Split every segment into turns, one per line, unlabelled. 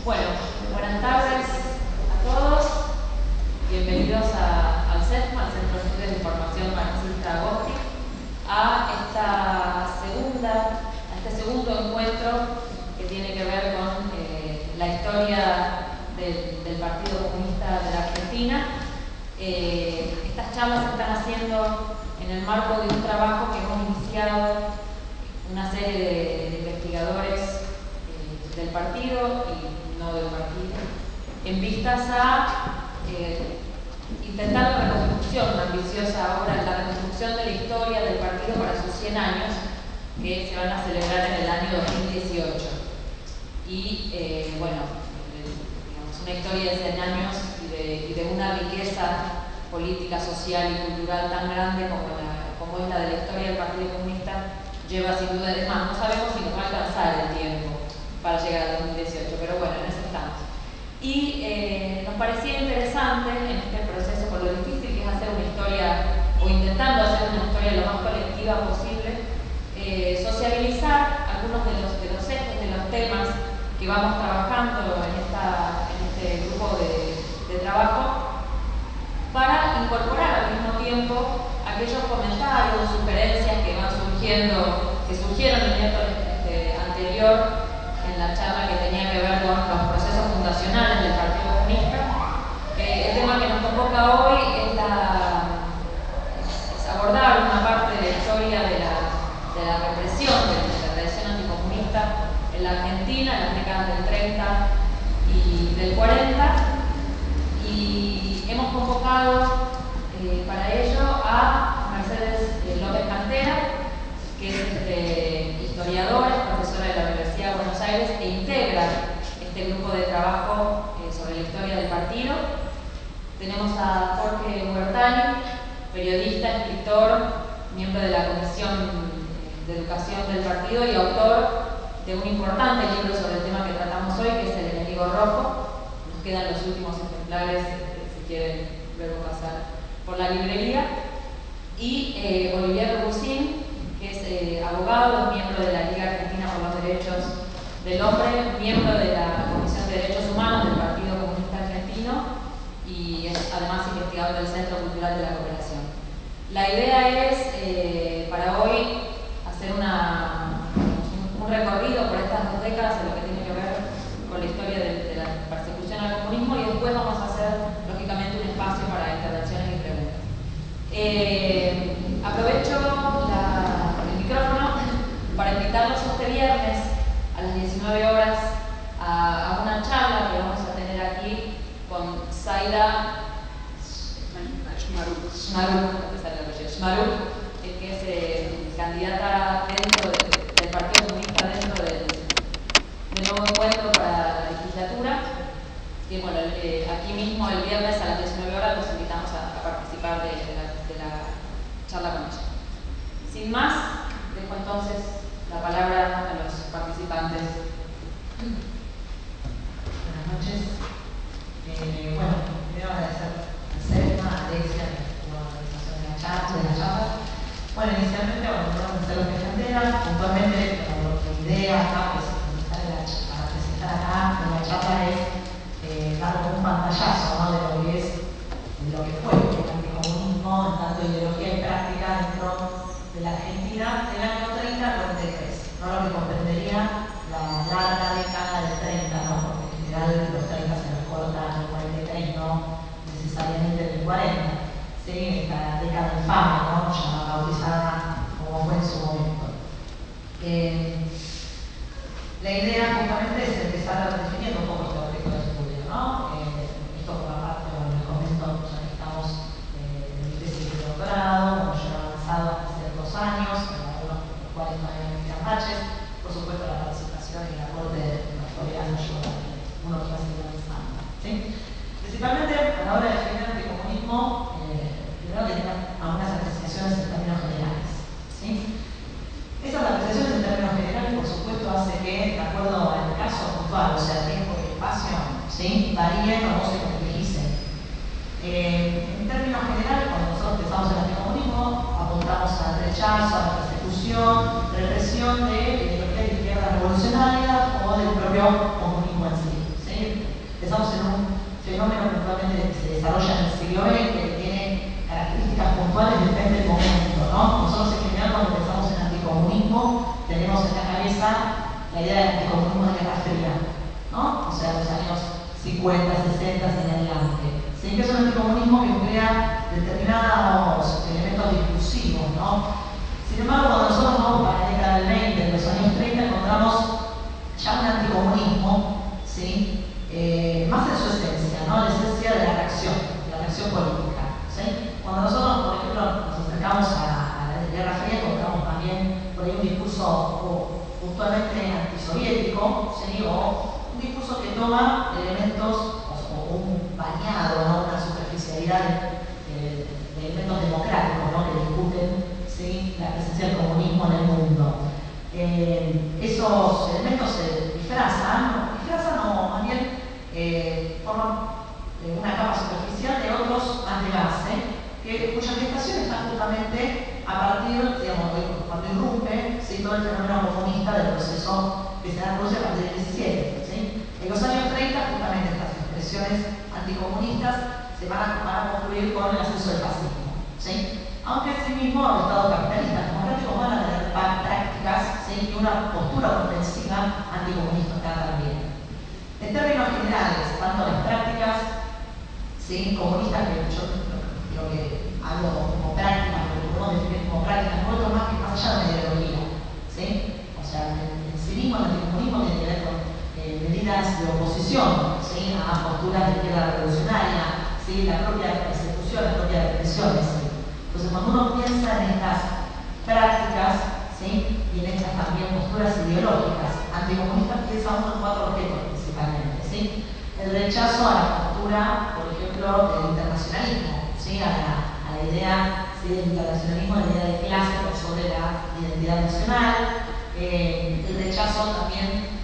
Bueno, buenas tardes a todos. Bienvenidos al CESMA, al Centro de Estudios de Formación Marxista Agosti, a este segundo encuentro que tiene que ver con la historia del Partido Comunista de la Argentina. Estas charlas se están haciendo en el marco de un trabajo que hemos iniciado una serie de investigadores del partido y no del partido, en vistas a intentar la reconstrucción, una ambiciosa obra, la reconstrucción de la historia del partido para sus 100 años, que se van a celebrar en el año 2018. Y bueno, digamos, una historia de 100 años y de una riqueza política, social y cultural tan grande como es la de la historia del Partido Comunista, lleva sin duda, es más, no sabemos si nos va a alcanzar el tiempo para llegar al 2018, pero bueno, en eso estamos. Y nos parecía interesante en este proceso, por lo difícil que es hacer una historia, o intentando hacer una historia lo más colectiva posible, sociabilizar algunos de los ejes, de los temas que vamos trabajando en este grupo de trabajo, para incorporar al mismo tiempo aquellos comentarios, sugerencias que van surgiendo, que surgieron el miércoles anterior en la charla que tenía que ver con los procesos fundacionales del Partido Comunista. El tema que nos convoca hoy es abordar una parte de la historia de la represión, de la represión anticomunista en la Argentina en las décadas del 30 y del 40. Y hemos convocado para ello a Mercedes López Cantera, que es historiadora, profesora de la Universidad de Buenos Aires e integra este grupo de trabajo sobre la historia del partido. Tenemos a Jorge Huertani, periodista, escritor, miembro de la Comisión de Educación del partido y autor de un importante libro sobre el tema que tratamos hoy, que es El enemigo rojo. Nos quedan los últimos ejemplares, si quieren luego pasar por la librería. Y Olivier Rousin, que es abogado, miembro de la Liga Argentina por los Derechos del Hombre, miembro de la Comisión de Derechos Humanos del Partido Comunista Argentino y es además investigador del Centro Cultural de la Cooperación. La idea es, para hoy, hacer un recorrido por estas 2 décadas en lo que tiene que ver con la historia de la persecución al comunismo, y después vamos a hacer, lógicamente, un espacio para intervenciones y preguntas. Aprovecho el micrófono para invitarlos este viernes a las 19 horas a una charla que vamos a tener aquí con Zaida Shmaruk, que es candidata dentro del Partido Comunista dentro del nuevo encuentro para la legislatura. Y bueno, aquí mismo el viernes a las 19 horas los invitamos a participar de la charla con ella. Sin más, dejo entonces la palabra a los participantes.
Buenas noches. Bueno, primero agradecer a Selma, a Alexia, por la organización de la charla. Bueno, inicialmente, mi nombre es López Cantera. Puntualmente, la idea acá, pues, para presentar acá en la charla es dar un pantallazo, ¿no?, de lo que es, de lo que fue el anticomunismo en tanto ideología y práctica dentro de la Argentina del año 30 al 43, no lo que comprendería la larga década del 30, ¿no?, porque en general los 30 se nos cortan al 43, no necesariamente del 40, ¿sí? Esta década infame, ¿no?, ya bautizada como fue en su momento. La idea justamente es empezar definiendo un poco este objeto de estudio, ¿no? Esto forma parte, bueno, les comento, ya que estamos en mi tesis de doctorado, hemos ya avanzado hasta ciertos años, algunos de los cuales todavía me quedan baches. Por supuesto, la participación y el aporte de la autoridad nos ayuda a que uno quiera seguir avanzando, ¿sí? Principalmente a la hora de definir el anticomunismo, primero que tengan algunas apreciaciones en términos generales, ¿sí? Esas apreciaciones en términos generales, por supuesto, hace que, de acuerdo al caso puntual, o sea, tiempo y espacio, ¿sí?, varíen o no se complejicen. En términos generales, cuando nosotros pensamos en el anticomunismo, apuntamos al rechazo, a la persecución, represión de ideologías de izquierda revolucionaria o del propio comunismo en sí. sería, ¿no? O sea, los años 50, 60 en adelante. ¿Sí? Que es un anticomunismo que emplea determinados elementos discursivos, ¿no? Sin embargo, cuando nosotros vamos para la década del 20, en los años 30, encontramos ya un anticomunismo, ¿sí? Más en su esencia, ¿no? La esencia de la reacción política, ¿sí? Cuando nosotros, por ejemplo, nos acercamos a la Guerra Fría, encontramos también por ahí un discurso puntualmente antisoviético, ¿sí? O un discurso que toma elementos o un bañado, ¿no? Una superficialidad de elementos democráticos, ¿no? Que discuten, ¿sí? La presencia del comunismo en el mundo. Esos elementos se disfrazan o más bien forman una capa superficial de otros más de base, cuya gestación está justamente a partir, digamos, cuando irrumpe, ¿sí? Todo el fenómeno comunista del proceso que se da en Rusia a partir del 17. ¿Sí? En los años 30, justamente estas expresiones anticomunistas se van a concluir con el ascenso del fascismo. ¿Sí? Aunque asimismo los estados capitalistas democráticos van a tener prácticas, ¿sí? Y una postura ofensiva anticomunista también. En términos generales, tanto las prácticas, ¿sí? Comunistas, que yo creo que hablo como prácticas, lo que podemos definir como prácticas, no otro más que más allá de la ideología, ¿sí? O sea, el cinismo, el anticomunismo tiene que ver con medidas de oposición, ¿sí? A posturas de izquierda revolucionaria, ¿sí? La propia persecución, la propia represión, ¿sí? Entonces, cuando uno piensa en estas prácticas, ¿sí? Y en estas también posturas ideológicas anticomunistas, piensa uno en cuatro objetos principalmente, ¿sí? El rechazo a la postura, por ejemplo, del internacionalismo, ¿sí? A la idea, ¿sí? Del internacionalismo, la idea de clase por sobre la identidad nacional, el rechazo también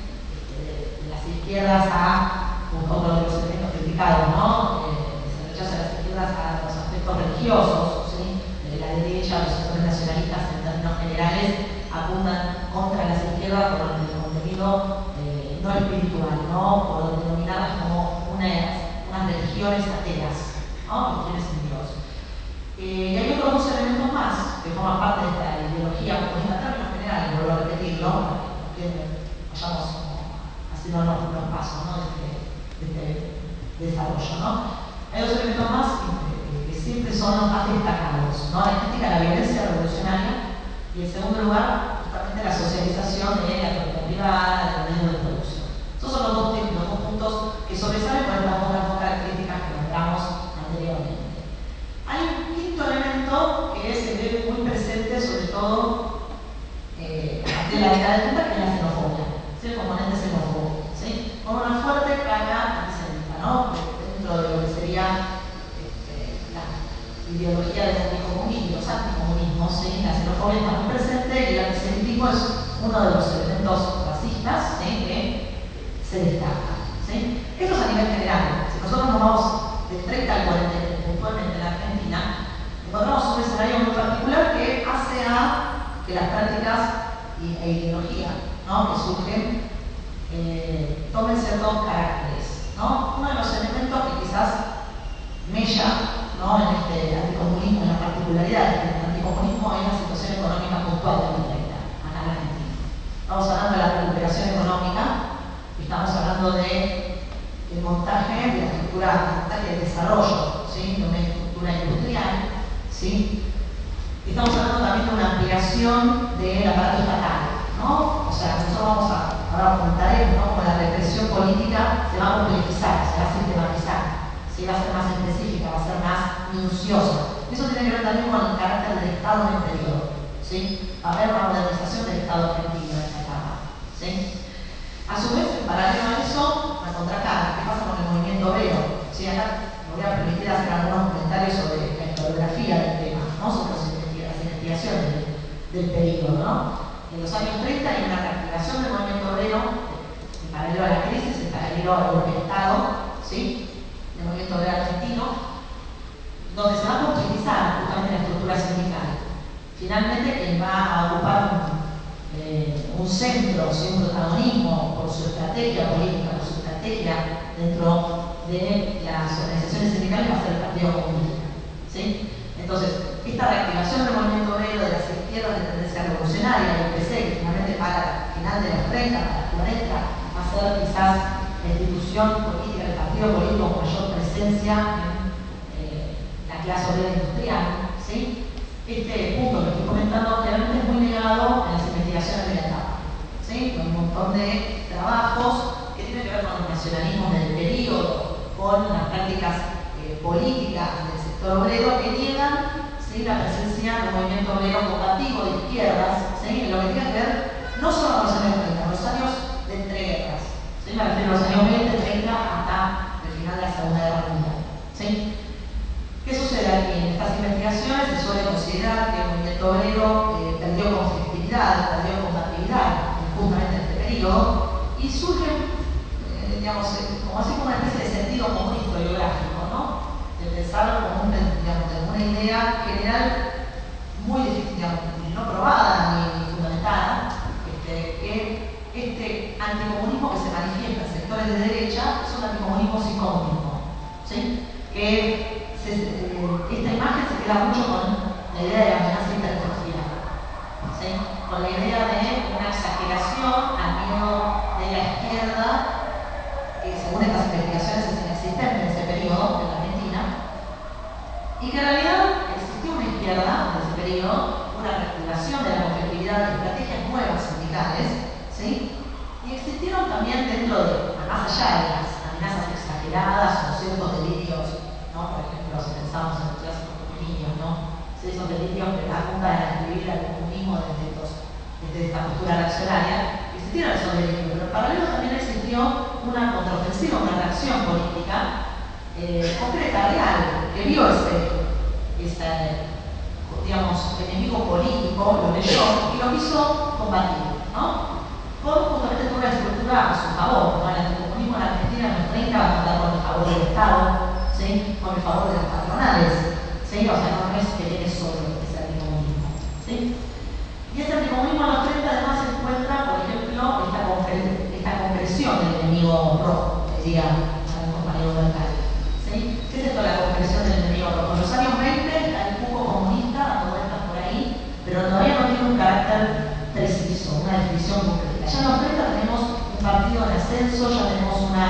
de las izquierdas a otro de los elementos criticados, ¿no? El rechazo de las izquierdas a los aspectos religiosos, ¿sí? La derecha, los sectores nacionalistas en términos generales apuntan contra las izquierdas por el contenido no espiritual, ¿no? Por denominarlas como unas religiones ateas, ¿no? Religiones sin Dios. Y hay otros dos elementos más que forman parte de esta ideología comunista en términos generales, vuelvo a repetirlo, para que vayamos haciendo los pasos, ¿no? de este desarrollo, ¿no? Hay dos elementos más que siempre son los más destacados, ¿no? La crítica a la violencia revolucionaria y, en segundo lugar, justamente la socialización de la propiedad privada, de los medios de producción. Esos son los dos puntos que sobresalen por estas otras características que nombramos anteriormente. Hay un quinto elemento que se ve muy presente, sobre todo a partir de la década de 30, que es la xenofobia, ¿sí? El componente xenófobo, ¿sí? Con una fuerte carga antisemita, ¿no? Dentro de lo que sería la ideología del anticomunismo, los anticomunismos, ¿sí? La xenofobia está muy presente y el antisemitismo es uno de los elementos racistas, ¿sí? Que se destaca, ¿sí? Esto es a nivel general. Si nosotros nos vamos del 30 al 40, puntualmente en la Argentina, encontramos un escenario muy particular que hace a que las prácticas e ideología, ¿no? Que surgen tomen ciertos caracteres, ¿no? Uno de los elementos que quizás mella, ¿no? En este anticomunismo, en la particularidad del anticomunismo, es la situación económica puntual de los 30, acá en la Argentina. Estamos hablando de la recuperación económica, estamos hablando del montaje de la estructura, del montaje de desarrollo, ¿sí? De una estructura industrial, ¿sí? Estamos hablando también de una ampliación del aparato estatal, ¿no? O sea, nosotros vamos ahora comentaremos, ¿no? Como la represión política se va a complejizar, se va a sistematizar, ¿sí? Va a ser más específica, va a ser más minuciosa. Eso tiene que ver también con el carácter del Estado en el periodo, ¿sí? Va a haber una modernización del Estado argentino en esta etapa, ¿sí? A su vez, en paralelo a eso, la contracara, ¿qué pasa con el movimiento obrero? ¿Sí? Acá me voy a permitir hacer algunos comentarios sobre la historiografía del tema, ¿no? Sobre las investigaciones del periodo, ¿no? En los años 30 hay una reactivación del movimiento obrero, en paralelo a la crisis, en paralelo al golpe de Estado, ¿sí? Del movimiento obrero argentino, donde se va a complejizar justamente la estructura sindical. Finalmente, quien va a ocupar un centro, ¿sí? Un protagonismo por su estrategia política, por su estrategia dentro de las organizaciones sindicales va a ser el Partido Comunista, ¿sí? Entonces, esta reactivación del movimiento obrero de las izquierdas de tendencia revolucionaria, el PC, que finalmente para el final de los 30, para los 40, va a ser quizás la institución política, el partido político con mayor presencia en la clase obrera industrial, ¿sí? Este punto que estoy comentando realmente es muy negado en las investigaciones de la etapa, ¿sí? Con un montón de trabajos que tienen que ver con el nacionalismo del periodo, con las prácticas políticas del sector obrero que niegan, ¿sí?, la presencia de un movimiento obrero combativo de izquierdas, ¿sí?, en lo que tiene que ver no solo con los años 30, con los años de entreguerras, ¿sí? Me refiero a los años 20, 30 hasta el final de la Segunda Guerra Mundial, ¿sí? ¿Qué sucede aquí? En estas investigaciones se suele considerar que el movimiento obrero perdió conflictividad, perdió combatividad justamente en este periodo y surge, digamos, como así como una especie de sentido común historiográfico, ¿no? De pensar como una idea general muy difícil, digamos, no probada ni fundamentada, que este anticomunismo que se manifiesta en sectores de derecha es un anticomunismo psicocomunismo, ¿sí? Que esta imagen se queda mucho con la idea de la amenaza hipertrofiada, ¿sí? Con la idea de una exageración al miedo de la izquierda, que según estas investigaciones es inexistente en ese periodo en la Argentina, y que en realidad existió una izquierda en ese periodo, una reactivación de la conflictividad de estrategias nuevas sindicales, ¿sí? Y existieron también dentro de, más allá de las amenazas exageradas o ciertos delirios, ¿no? Por ejemplo, si pensamos en los clásicos comunistas, ¿no? Sí, esos delirios que apuntan a describir al comunismo desde esta postura reaccionaria, existieron esos delirios, pero en paralelo también existió una contraofensiva, una reacción política concreta, real, que vio ese digamos, enemigo político, lo leyó y lo quiso combatir, ¿no? Con justamente toda una estructura a su favor, ¿no? El anticomunismo en la Argentina en los 30 va a contar con el favor del Estado, ¿sí? Con el favor de las patronales, ¿sí? O sea, no es que viene solo ese anticomunismo, ¿sí? Y ese anticomunismo en los 30 además se encuentra, por ejemplo, esta compresión del enemigo rojo, que diría el compañero Bertal, ¿sí? ¿Qué es esto de la compresión del enemigo rojo? En los años 20 está el cuco comunista dando vueltas por ahí, pero todavía no tiene un carácter preciso, una definición concreta. Ya en los 30 tenemos un partido en ascenso, ya tenemos una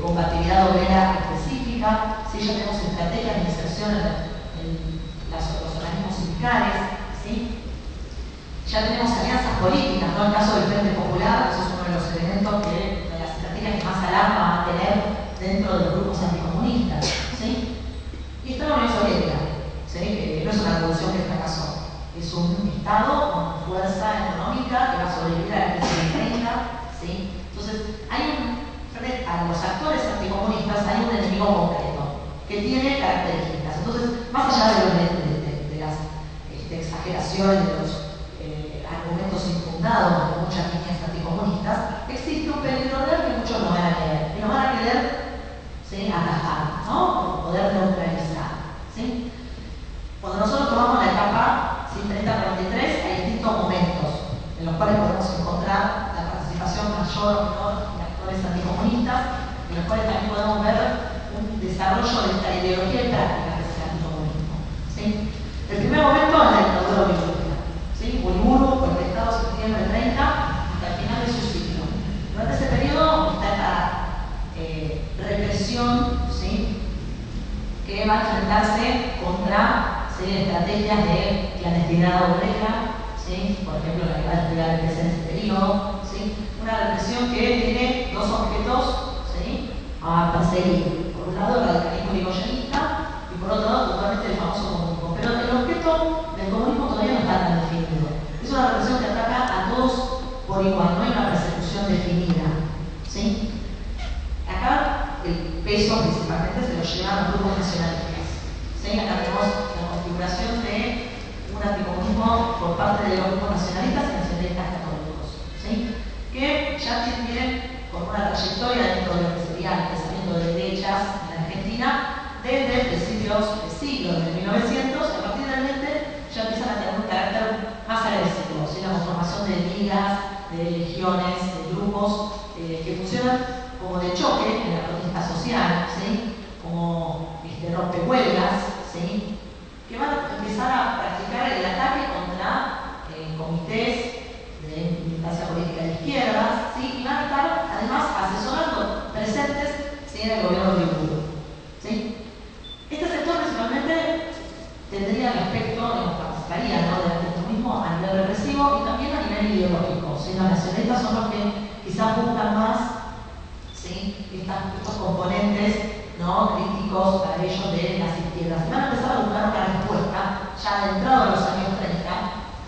combatividad obrera específica, ¿sí? Ya tenemos estrategias de inserción en los organismos sindicales, ¿sí? Ya tenemos alianzas políticas, ¿no? El caso del Frente Popular, eso es uno de los elementos de las estrategias que más alarma va a tener dentro de los grupos anticomunistas, ¿sí? Y está la Unión Soviética, ¿sí? Que no es una revolución que fracasó, es un Estado con fuerza económica que va a sobrevivir a la crisis del 30, ¿sí? Entonces, frente a los actores anticomunistas hay un enemigo concreto que tiene características. Entonces, más allá de las exageraciones, de los argumentos infundados de muchas líneas anticomunistas, existe un peligro real que muchos no van a querer. Y lo van a querer, ¿sí?, atajar, ¿no? Por poder neutralizar, ¿sí? Cuando nosotros tomamos la etapa 30-43, hay distintos momentos en los cuales podemos encontrar la participación mayor o menor de actores anticomunistas, en los cuales también podemos ver un desarrollo de esta ideología y práctica que es el anticomunismo, ¿sí? El primer momento es la dictadura bolivariana, ¿sí? Uriburu, por el Estado de septiembre del 30, hasta el final de su ciclo. Durante ese periodo está esta represión, ¿sí?, que va a enfrentarse contra serie de estrategias de clandestinidad obrera, ¿sí? Por ejemplo, la que va a desplegar el PC en ese periodo, ¿sí? Una represión que tiene dos objetos, ¿sí?, a perseguir. Por un lado, el radicalismo irigoyenista y por otro lado, totalmente el famoso comunismo. Pero el objeto del comunismo todavía no está tan definido. Es una represión que ataca a todos por igual, no hay una persecución definida, ¿sí? Acá el peso principalmente se lo llevan los grupos nacionalistas, ¿sí? Acá tenemos la configuración de un anticomunismo por parte de los grupos nacionalistas y nacionalistas católicos, ¿sí?, que ya tienen con una trayectoria dentro de lo que sería el pensamiento de derechas en la Argentina desde principios del siglo, desde 1900, a partir del 20 ya empiezan a tener un carácter más agresivo, ¿sí? La conformación de ligas, de legiones, de grupos que funcionan como de choque en la protesta social, ¿sí?, como rompehuelgas, ¿sí?, que van a empezar a practicar el ataque contra comités de militancia política de izquierdas, ¿sí?, y van a estar era el gobierno de Uriburu, ¿sí? Este sector principalmente tendría el aspecto, participaría, ¿no?, del anticomunismo a nivel represivo y también a nivel ideológico, ¿sí? Los nacionalistas son los que quizás buscan más, ¿sí?, estos componentes, ¿no?, críticos para ellos de las izquierdas. Y van a empezar a buscar una respuesta, ya adentrado en los años 30,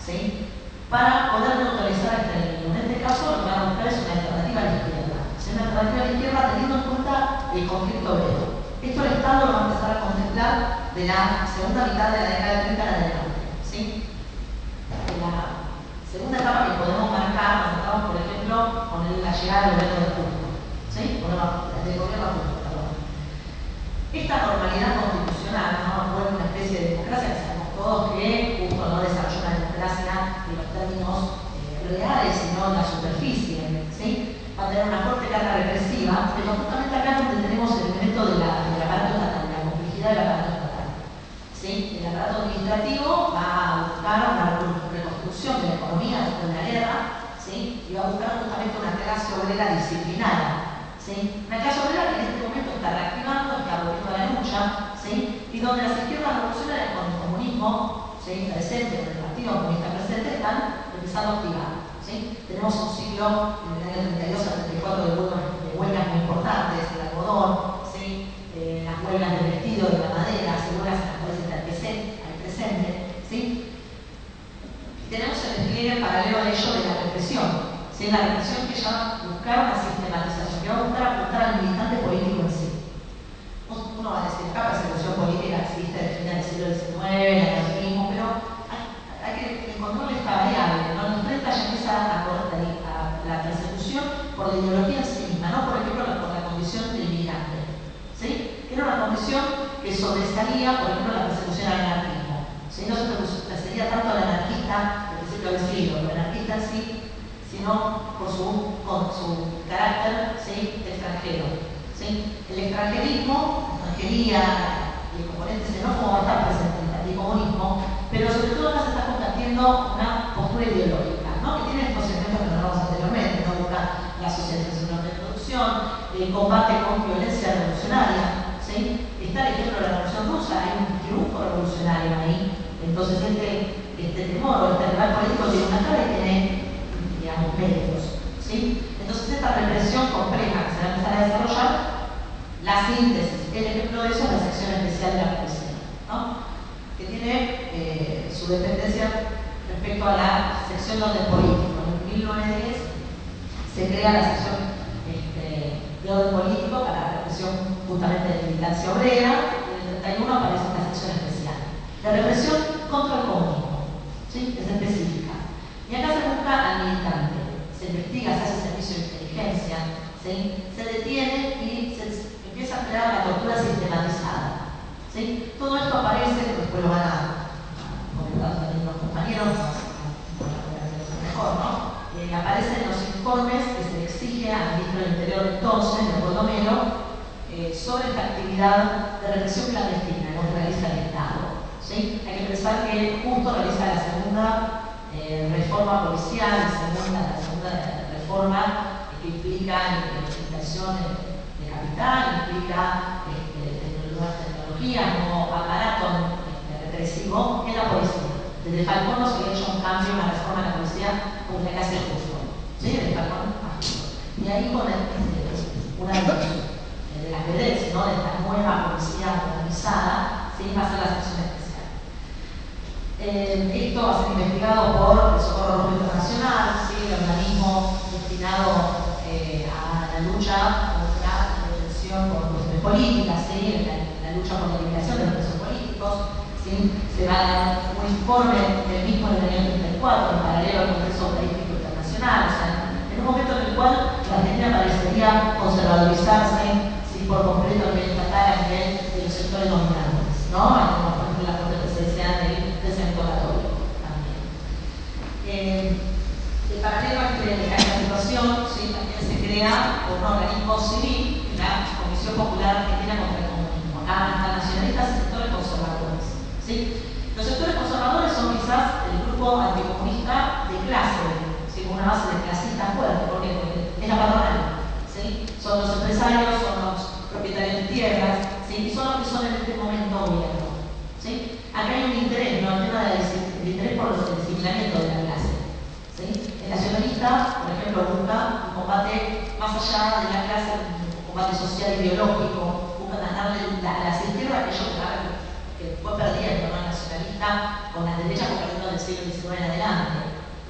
¿sí?, para poder neutralizar a este enemigo. En este caso, lo que van a buscar es una alternativa a la izquierda. ¿Sí? Una alternativa a la izquierda teniendo en cuenta el conflicto obrero. Esto el Estado lo va a empezar a contemplar de la segunda mitad de la década de 30 en adelante, ¿sí? La segunda etapa que podemos marcar, nos estamos, por ejemplo, con la llegada del gobierno de Justo, ¿sí? Del gobierno de Justo, perdón. Esta normalidad constitucional, ¿no?, vuelve una especie de democracia que sabemos todos que Justo no desarrolló una democracia en los términos reales, sino en la superficie, ¿sí? Va a tener una fuerte carga represiva, pero justamente acá es donde tenemos el elemento del aparato estatal, de la complejidad del aparato estatal, ¿sí? El aparato administrativo va a buscar una reconstrucción de la economía después de la guerra, ¿sí? Y va a buscar justamente una clase obrera disciplinada, ¿sí? Una clase obrera que en este momento está reactivando, está volviendo a la lucha, ¿sí? Y donde las izquierdas revolucionarias con el comunismo, ¿sí?, presente, con el Partido Comunista presente, están empezando a activar, ¿sí? Tenemos un ciclo en el año 32 al 34 de huelgas muy importantes, el algodón, ¿sí?, las huelgas del vestido, de la madera, huelgas en las cuales está al presente, ¿sí? Y tenemos el despliegue paralelo a ello de la represión, ¿sí? La represión que ya va a buscar una sistematización, que va a buscar apuntar al militante político en sí. Uno va a decir, acá persecución política existe desde el final del siglo XIX, el anarquismo, pero hay que encontrarle esta variable, ¿no? En los 30 ya empieza a la persecución por la ideología en sí misma, no por ejemplo por la condición del inmigrante, ¿sí? Era una condición que sobresalía, por ejemplo, la persecución al anarquismo, ¿sí? No se perseguía tanto al anarquista del siglo del siglo, el anarquista en sí, sino con su carácter, ¿sí?, extranjero, ¿sí? El extranjerismo, la extranjería y el componente xenófobo va a estar presente en el anticomunismo, pero sobre todo acá se está combatiendo una postura ideológica, ¿no?, que tiene estos elementos que hablamos anteriormente, ¿no? Busca la socialización de la producción, el combate con violencia revolucionaria, ¿sí? Está el ejemplo de la Revolución Rusa, hay un triunfo revolucionario ahí, entonces este temor o este rival político tiene una cara y tiene, digamos, medios, ¿sí? Entonces esta represión compleja que se va a empezar a desarrollar, la síntesis, el ejemplo de eso es la sección especial de la policía, ¿no?, que tiene su dependencia respecto a la sección de orden político. En 1910 se crea la sección de orden político para la represión justamente de militancia obrera, y en el 31 aparece esta sección especial. La represión contra el comunismo, ¿sí?, es específica. Y acá se busca al militante, se investiga, se hace servicio de inteligencia, ¿sí?, se detiene y se empieza a crear la tortura sistematizada, ¿sí? Todo esto aparece, después lo van a comentar también los compañeros, mejor, ¿no? Aparecen los informes que se le exige al ministro del Interior entonces, Leopoldo Melo, sobre esta actividad de represión clandestina que realiza el Estado, ¿sí? Hay que pensar que Justo realiza la segunda reforma policial, la segunda reforma que implica inversión de capital, implica nuevas tecnologías, nuevo aparato represivo en la policía. Desde Falcón no se había hecho un cambio, una reforma de la policía como la que hace Justo, ¿sí?, de Falcón a Justo. Y ahí con una de las vedettes, ¿no?, de esta nueva policía modernizada, ¿sí?, va a ser la sección especial. Esto va a ser investigado por el Socorro Rojo Internacional, ¿sí?, el organismo destinado a la lucha contra la detención por cuestiones políticas, ¿sí?, la lucha por la liberación de los presos políticos, ¿sí? Se va a dar un informe del mismo en el año 34, en paralelo al Congreso Político Internacional, o sea, en un momento en el cual la Argentina parecería conservadorizarse, ¿sí?, por completo a nivel estatal, a nivel de los sectores dominantes, ¿no? Como por ejemplo la Corte Presidencial del Centro Católico también. En paralelo a esta situación, ¿sí?, también se crea un organismo civil, la Comisión Popular Argentina contra el Comunismo. Acá están nacionalistas y sectores conservadores, ¿sí? Los sectores conservadores son quizás el grupo anticomunista de clase, ¿sí?, con una base de clasista fuerte, porque es la patronal, ¿sí? Son los empresarios, son los propietarios funcionamiento de la clase. ¿Sí? El nacionalista, por ejemplo, busca un combate más allá de la clase, un combate social ideológico, busca ganarle a las izquierdas que fue perdiendo, ¿no? El nacionalista con la derecha fue perdiendo del siglo XIX en adelante,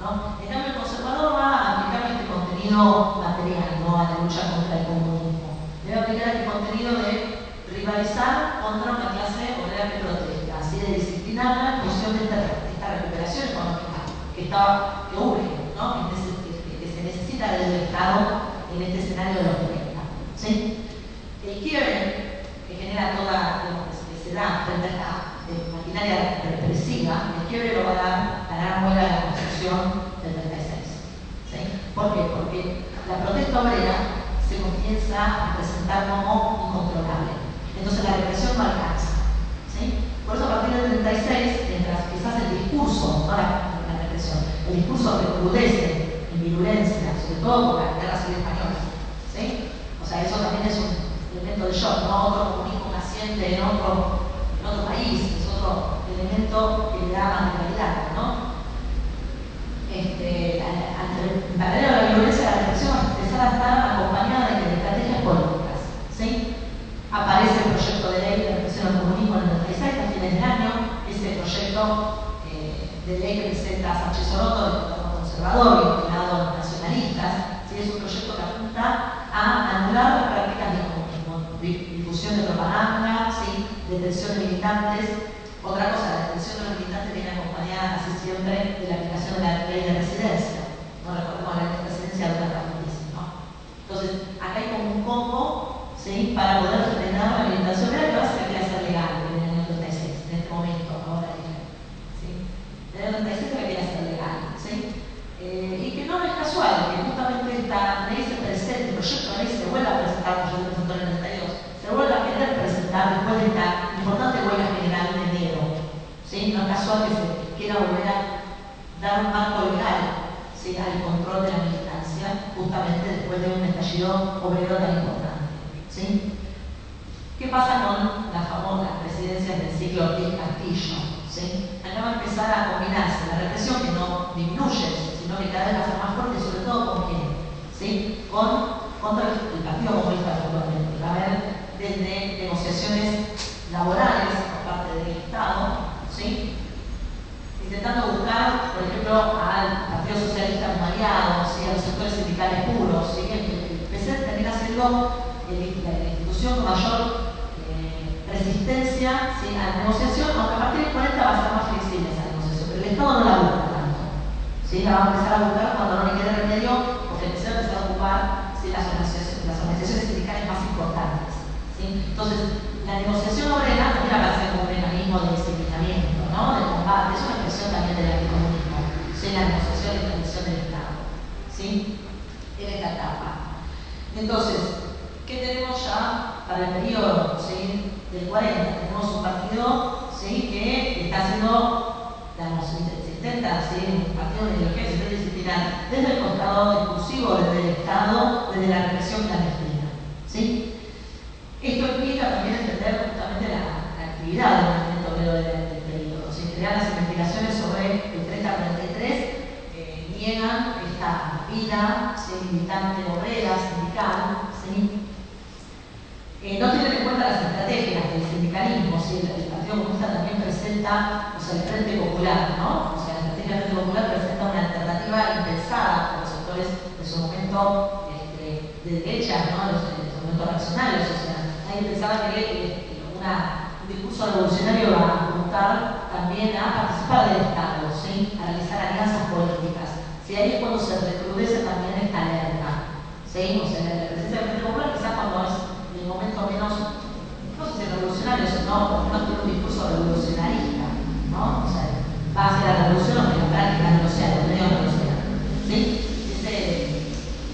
¿no? En cambio, el conservador va a aplicar este contenido material, ¿no? A la lucha contra el comunismo. Debe aplicar este contenido de rivalizar contra una clase obrera que protesta, así de disciplinarla en función de esta recuperación económica que urge, ¿no? que se necesita del Estado en este escenario de los 30. ¿Sí? El quiebre que genera toda, que se da frente a esta maquinaria represiva, el quiebre lo va a dar la gran huelga de la construcción del 36. ¿Sí? ¿Por qué? Porque la protesta obrera se comienza a presentar como incontrolable. Entonces la represión no alcanza. ¿Sí? Por eso a partir del 36, mientras quizás el discurso, no la represión, el discurso recrudece en virulencia, sobre todo por la guerra civil española. ¿Sí? O sea, eso también es un elemento de shock, ¿no? Otro comunismo naciente en otro país, es otro elemento que le da materialidad, ¿no? En paralelo a la violencia, la represión empezar a estar acompañada de estrategias políticas. ¿Sí? Aparece el proyecto de ley de represión al comunismo en el 96, a fines del año. Ese proyecto de ley que presenta Sánchez Orozco, diputado conservador, vinculado a los nacionalistas. ¿Sí? Es un proyecto que apunta a anular las prácticas del comunismo, difusión de propaganda, ¿sí? Detención de militantes. Otra cosa, la detención de los militantes viene acompañada casi siempre de la aplicación de la ley de residencia. No recordemos la ley de residencia de la justicia, ¿no? Entonces, acá hay como un combo, ¿sí? Para poder frenar la militancia obrera que ahora se debería ser legal en el año 36, en este momento, ahora ¿sí? En el año 36 se debería ser legal, ¿sí? Y que no es casual, que justamente esta ley se presente, el proyecto de ley se vuelva a presentar, como yo lo presentó en el 32, se vuelva a querer presentar después de esta importante huelga general de enero. ¿Sí? No es casual que se quiera volver a dar un marco legal, ¿sí? Al control de la militancia, justamente después de un estallido obrero tan importante. ¿Sí? ¿Qué pasa con las famosas presidencias del ciclo Ortiz-Castillo? ¿Sí? Acá va a empezar a combinarse la represión, que no disminuye, sino que cada vez va a ser más fuerte, sobre todo con quién, ¿sí? Contra el Partido Comunista actualmente. Va a haber desde negociaciones laborales por parte del Estado, ¿sí? Intentando buscar, por ejemplo, al Partido Socialista como aliado, ¿sí? A los sectores sindicales puros, ¿sí? El PC termina siendo la institución con mayor resistencia, ¿sí? A la negociación, aunque a partir del 40 va a ser más flexible esa negociación, pero el Estado no la busca tanto, ¿sí? La va a empezar a buscar cuando no le quede remedio, porque el PC va a empezar a ocupar, ¿sí? las organizaciones sindicales más importantes, ¿sí? Entonces, la negociación obrera también aparece como un mecanismo de disciplinamiento, ¿no? De combate, es una expresión también del anticomunismo, ¿sí? La negociación y la intervención del Estado, ¿sí? En esta etapa. Entonces, ¿qué tenemos ya para el periodo, ¿sí? Del 40? Tenemos un partido, ¿sí? Que está haciendo, se intenta, ¿sí? Un partido de ideología disciplinar desde el costado discursivo, desde el Estado, desde la represión clandestina, ¿sí? Esto implica también entender justamente la actividad del movimiento obrero del periodo. ¿Sí? Crear las investigaciones sobre el 30-33 niegan esta vida, ¿sí? Militante obrera, sindical, ¿sí? No tienen en cuenta las estrategias del sindicalismo, ¿sí? El Partido Comunista también presenta, o sea, el Frente Popular, ¿no? O sea, la estrategia del Frente Popular presenta una alternativa impensada por los sectores de su momento de derecha, ¿no? De su momento reaccionarios, o sea, nadie pensaba que un discurso revolucionario va a apuntar también a participar del Estado, ¿sí? A realizar alianzas políticas. ¿Sí? Ahí es cuando se recrudece también esta alerta, ¿sí? O sea, la presencia del Frente Popular quizás cuando es el momento menos, no sé si revolucionario, sino porque no tiene un discurso revolucionarista, ¿no? O sea, va hacia la revolución aunque la práctica no lo sea, los medios no lo sean, ¿sí?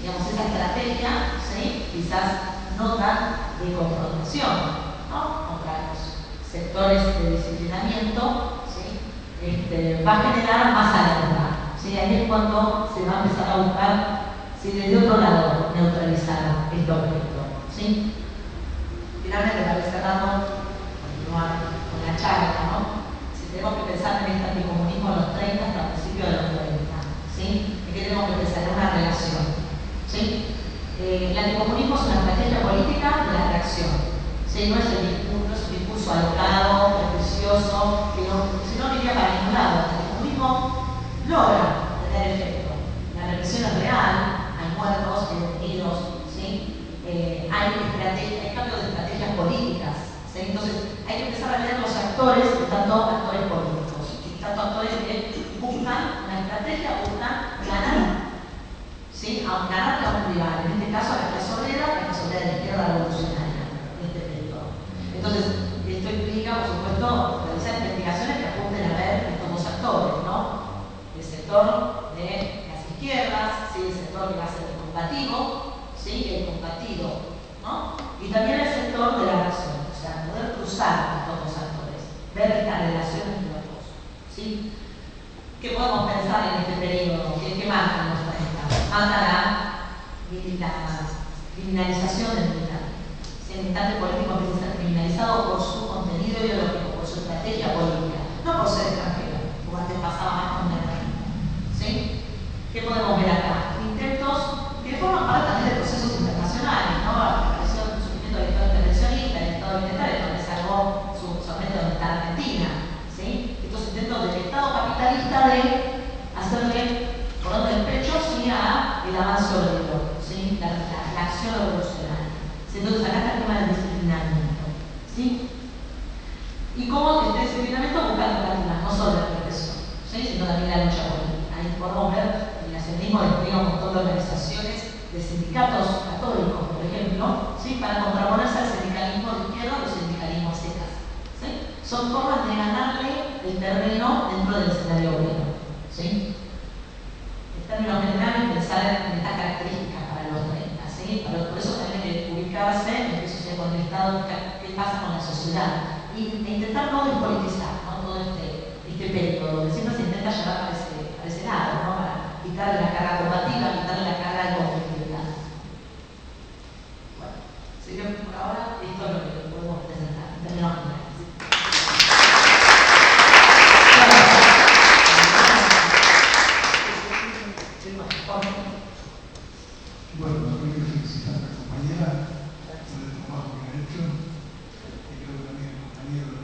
Esa estrategia, ¿sí? Quizás no tan de confrontación, ¿no? Contra los sectores de disciplinamiento, ¿sí? Va a generar más alerta, ¿sí? Ahí es cuando se va a empezar a buscar, ¿sí? Desde otro lado neutralizar este objeto, ¿sí? Finalmente, para ir cerrando, continuar con la charla, ¿no? Si tenemos que pensar en este anticomunismo en los 30 hasta el principio de el anticomunismo es una estrategia política de la reacción. ¿Sí? No es un discurso alocado, prejuicioso, que no, si no iría para ningún lado. El anticomunismo logra tener efecto. La represión es real, hay muertos, hay detenidos, ¿sí? Hay cambios de estrategias políticas. ¿Sí? Entonces hay que empezar a ver los actores, tanto actores políticos, y tanto actores que buscan una estrategia, buscan ganar, ¿sí? Ganar a un rival, en este caso a la clase obrera de la izquierda revolucionaria, en este periodo. Entonces, esto implica, por supuesto, realizar investigaciones que apunten a ver estos dos actores, ¿no? El sector de las izquierdas, ¿sí? El sector que va a ser el combativo, ¿sí? El combatido, ¿no? Y también el sector de la razón, o sea, poder cruzar estos dos actores, ver esta relación entre los dos, ¿sí? ¿Qué podemos pensar en este periodo? ¿Qué marcan los 40? Marca la criminalización del militante. El militante político empieza a ser criminalizado por su contenido ideológico, por su estrategia política, no por ser extranjero, como antes pasaba más con el reino. ¿Sí? ¿Qué podemos ver acá? Intentos que forman parte también de procesos internacionales, ¿no? Apareció el surgimiento del Estado intervencionista, el Estado bienestar, es donde salvó su aumento donde está Argentina. ¿Sí? Estos intentos del Estado capitalista de hacerle correr el pecho, ¿sí? A el avance obrero, ¿sí? La acción revolucionaria. Entonces acá está el tema del disciplinamiento, ¿sí? Y cómo este disciplinamiento busca alternativas, no solo la represión, ¿sí? Sino también la lucha política. Ahí podemos ver el nacionalismo despliega un montón de organizaciones de sindicatos católicos, por ejemplo, ¿sí? Para contraponerse al sindicalismo de izquierda o al sindicalismo a secas, ¿sí? Son formas de ganarle el terreno dentro del escenario obrero, ¿sí? En términos generales, pensar en estas características para los 30, ¿sí? Por eso también hay que ubicarse en qué sucede con el Estado, qué pasa con la sociedad, e intentar no despolitizar, ¿no? Todo este periodo, donde siempre se intenta llevar para ese lado, ¿no? Para quitarle la carga combativa, quitarle la carga de conflictividad. Bueno, así que por ahora esto es lo que podemos presentar en términos generales.
Bueno, también quiero felicitar a la compañera por el trabajo que ha hecho y creo que también el compañero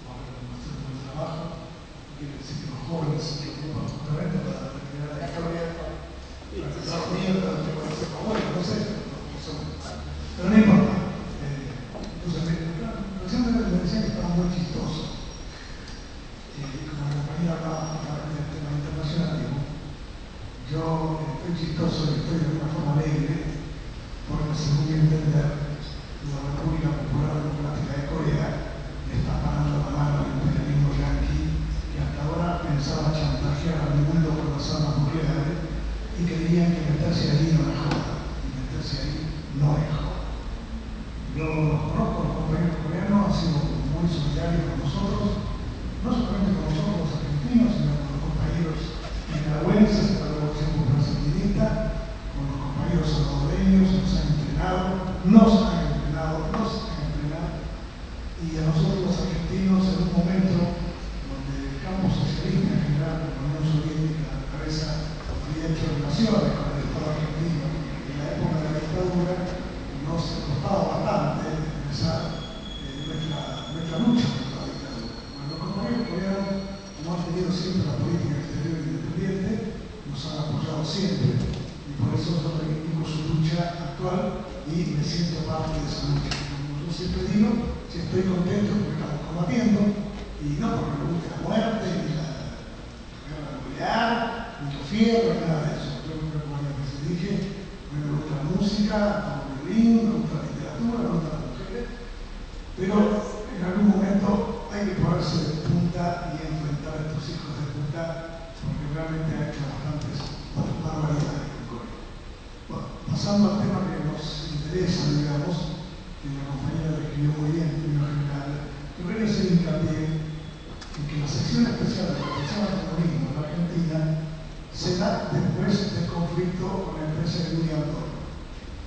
va a hacer un buen trabajo. Quiero decir que los jóvenes se preocupan justamente para terminar la historia, para que los niños no tengan que ser abuelos, no sé, pero no importa. Recién me decían que estaba muy chistoso. Y como la compañera hablaba del tema internacionalismo, yo estoy chistoso y estoy de alguna forma alegre porque, según mi entender, la República Popular Democrática de Corea le está parando la mano al imperialismo yanqui que hasta ahora pensaba chantajear al mundo con las armas nucleares y creían que meterse ahí no era joda, y meterse ahí no es joda. Yo los conozco, los compañeros coreanos han sido muy solidarios con nosotros, no solamente con nosotros los argentinos, sino con los compañeros nicaragüenses de la Revolución Popular Sandinista, con los compañeros salvadoreños, nos han entrenado, y a nosotros los argentinos en un momento donde el campo socialista en general, la Unión Soviética, a la cabeza, había hecho relaciones con el Estado argentino en la época de la dictadura, nos costaba bastante empezar nuestra lucha contra la dictadura. Bueno, los compañeros coreanos, como han tenido siempre la política exterior independiente, nos han apoyado siempre, y por eso yo reivindico su lucha actual y me siento parte de esa lucha. Como yo siempre digo, si estoy contento porque estamos combatiendo, y no porque me guste la muerte, ni la guerra nuclear, ni los fierros, ni nada de eso. Yo creo que, como ya se dije, me gusta la música, como violín, me gusta la literatura, me gustan las mujeres, pero en algún momento hay que ponerse de punta y enfrentar a estos hijos de puta, porque realmente ha hecho bastantes barbaridades en Corea. Bueno, pasando al tema que nos interesa, digamos, que la compañera describió muy bien en términos generales, yo quería hacer hincapié en que la sección especial de protección al terrorismo en la Argentina se da después del conflicto con la empresa de William Dorn.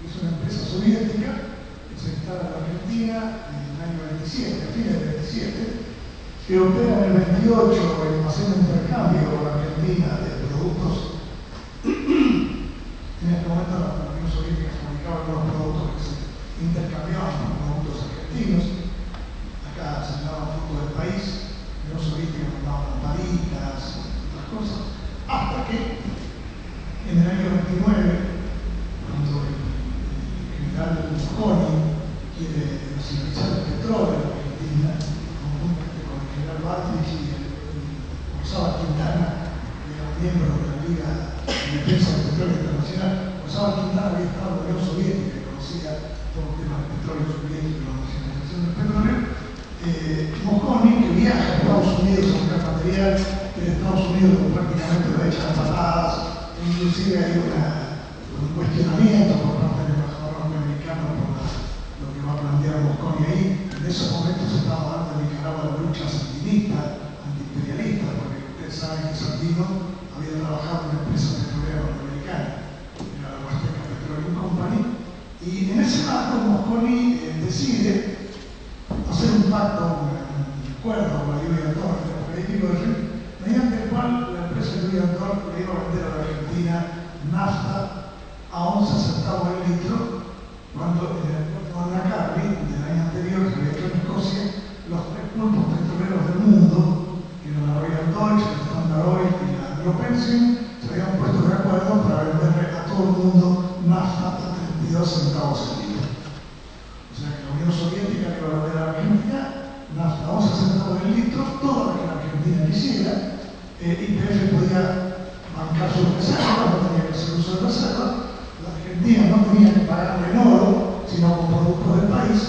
Es una empresa soviética que se instala en la Argentina en el año 27, a fines del 27, que opera en el 28 en hacer un intercambio con la Argentina de productos. En este momento la Unión Soviética fabricaba Mosconi quiere nacionalizar el petróleo en Argentina, conjuntamente con el general Batrich y el Gonzalo Quintana, que era miembro de la Liga de Defensa del Petróleo Internacional. Gonzalo Quintana había estado en la Unión Soviética y conocía todo el tema del petróleo soviético y la nacionalización del petróleo. Mosconi, que viaja a Estados Unidos a buscar material, que en Estados Unidos prácticamente lo echan a patadas, inclusive hay un cuestionamiento por parte del embajador norteamericano por lo que va a plantear Mosconi ahí. En esos momentos se estaba dando en Nicaragua la lucha sandinista, antiimperialista, porque ustedes saben que Sandino había trabajado en una empresa petrolera norteamericana, era la Huasteca Petroleum Company, y en ese marco Mosconi decide hacer un pacto, un acuerdo con la Lluvia Antor, mediante el cual la empresa Lluvia Antor le iba a vender a la Argentina nafta a 11 centavos el litro, cuando con la Carly del año anterior, que había hecho en Escocia, los tres pulpos petroleros del mundo, que eran la Royal Dutch, el Standard Oil y la Anglo-Pension, se habían puesto de acuerdo para venderle a todo el mundo nafta a 32 centavos el litro. O sea que la Unión Soviética le iba a vender a la Argentina nafta a 11 centavos el litro, toda la que la Argentina quisiera. YPF podía bancar sus reservas, no tenía que hacer uso de reservas. La Argentina no tenía que pagarle en oro, sino con productos del país,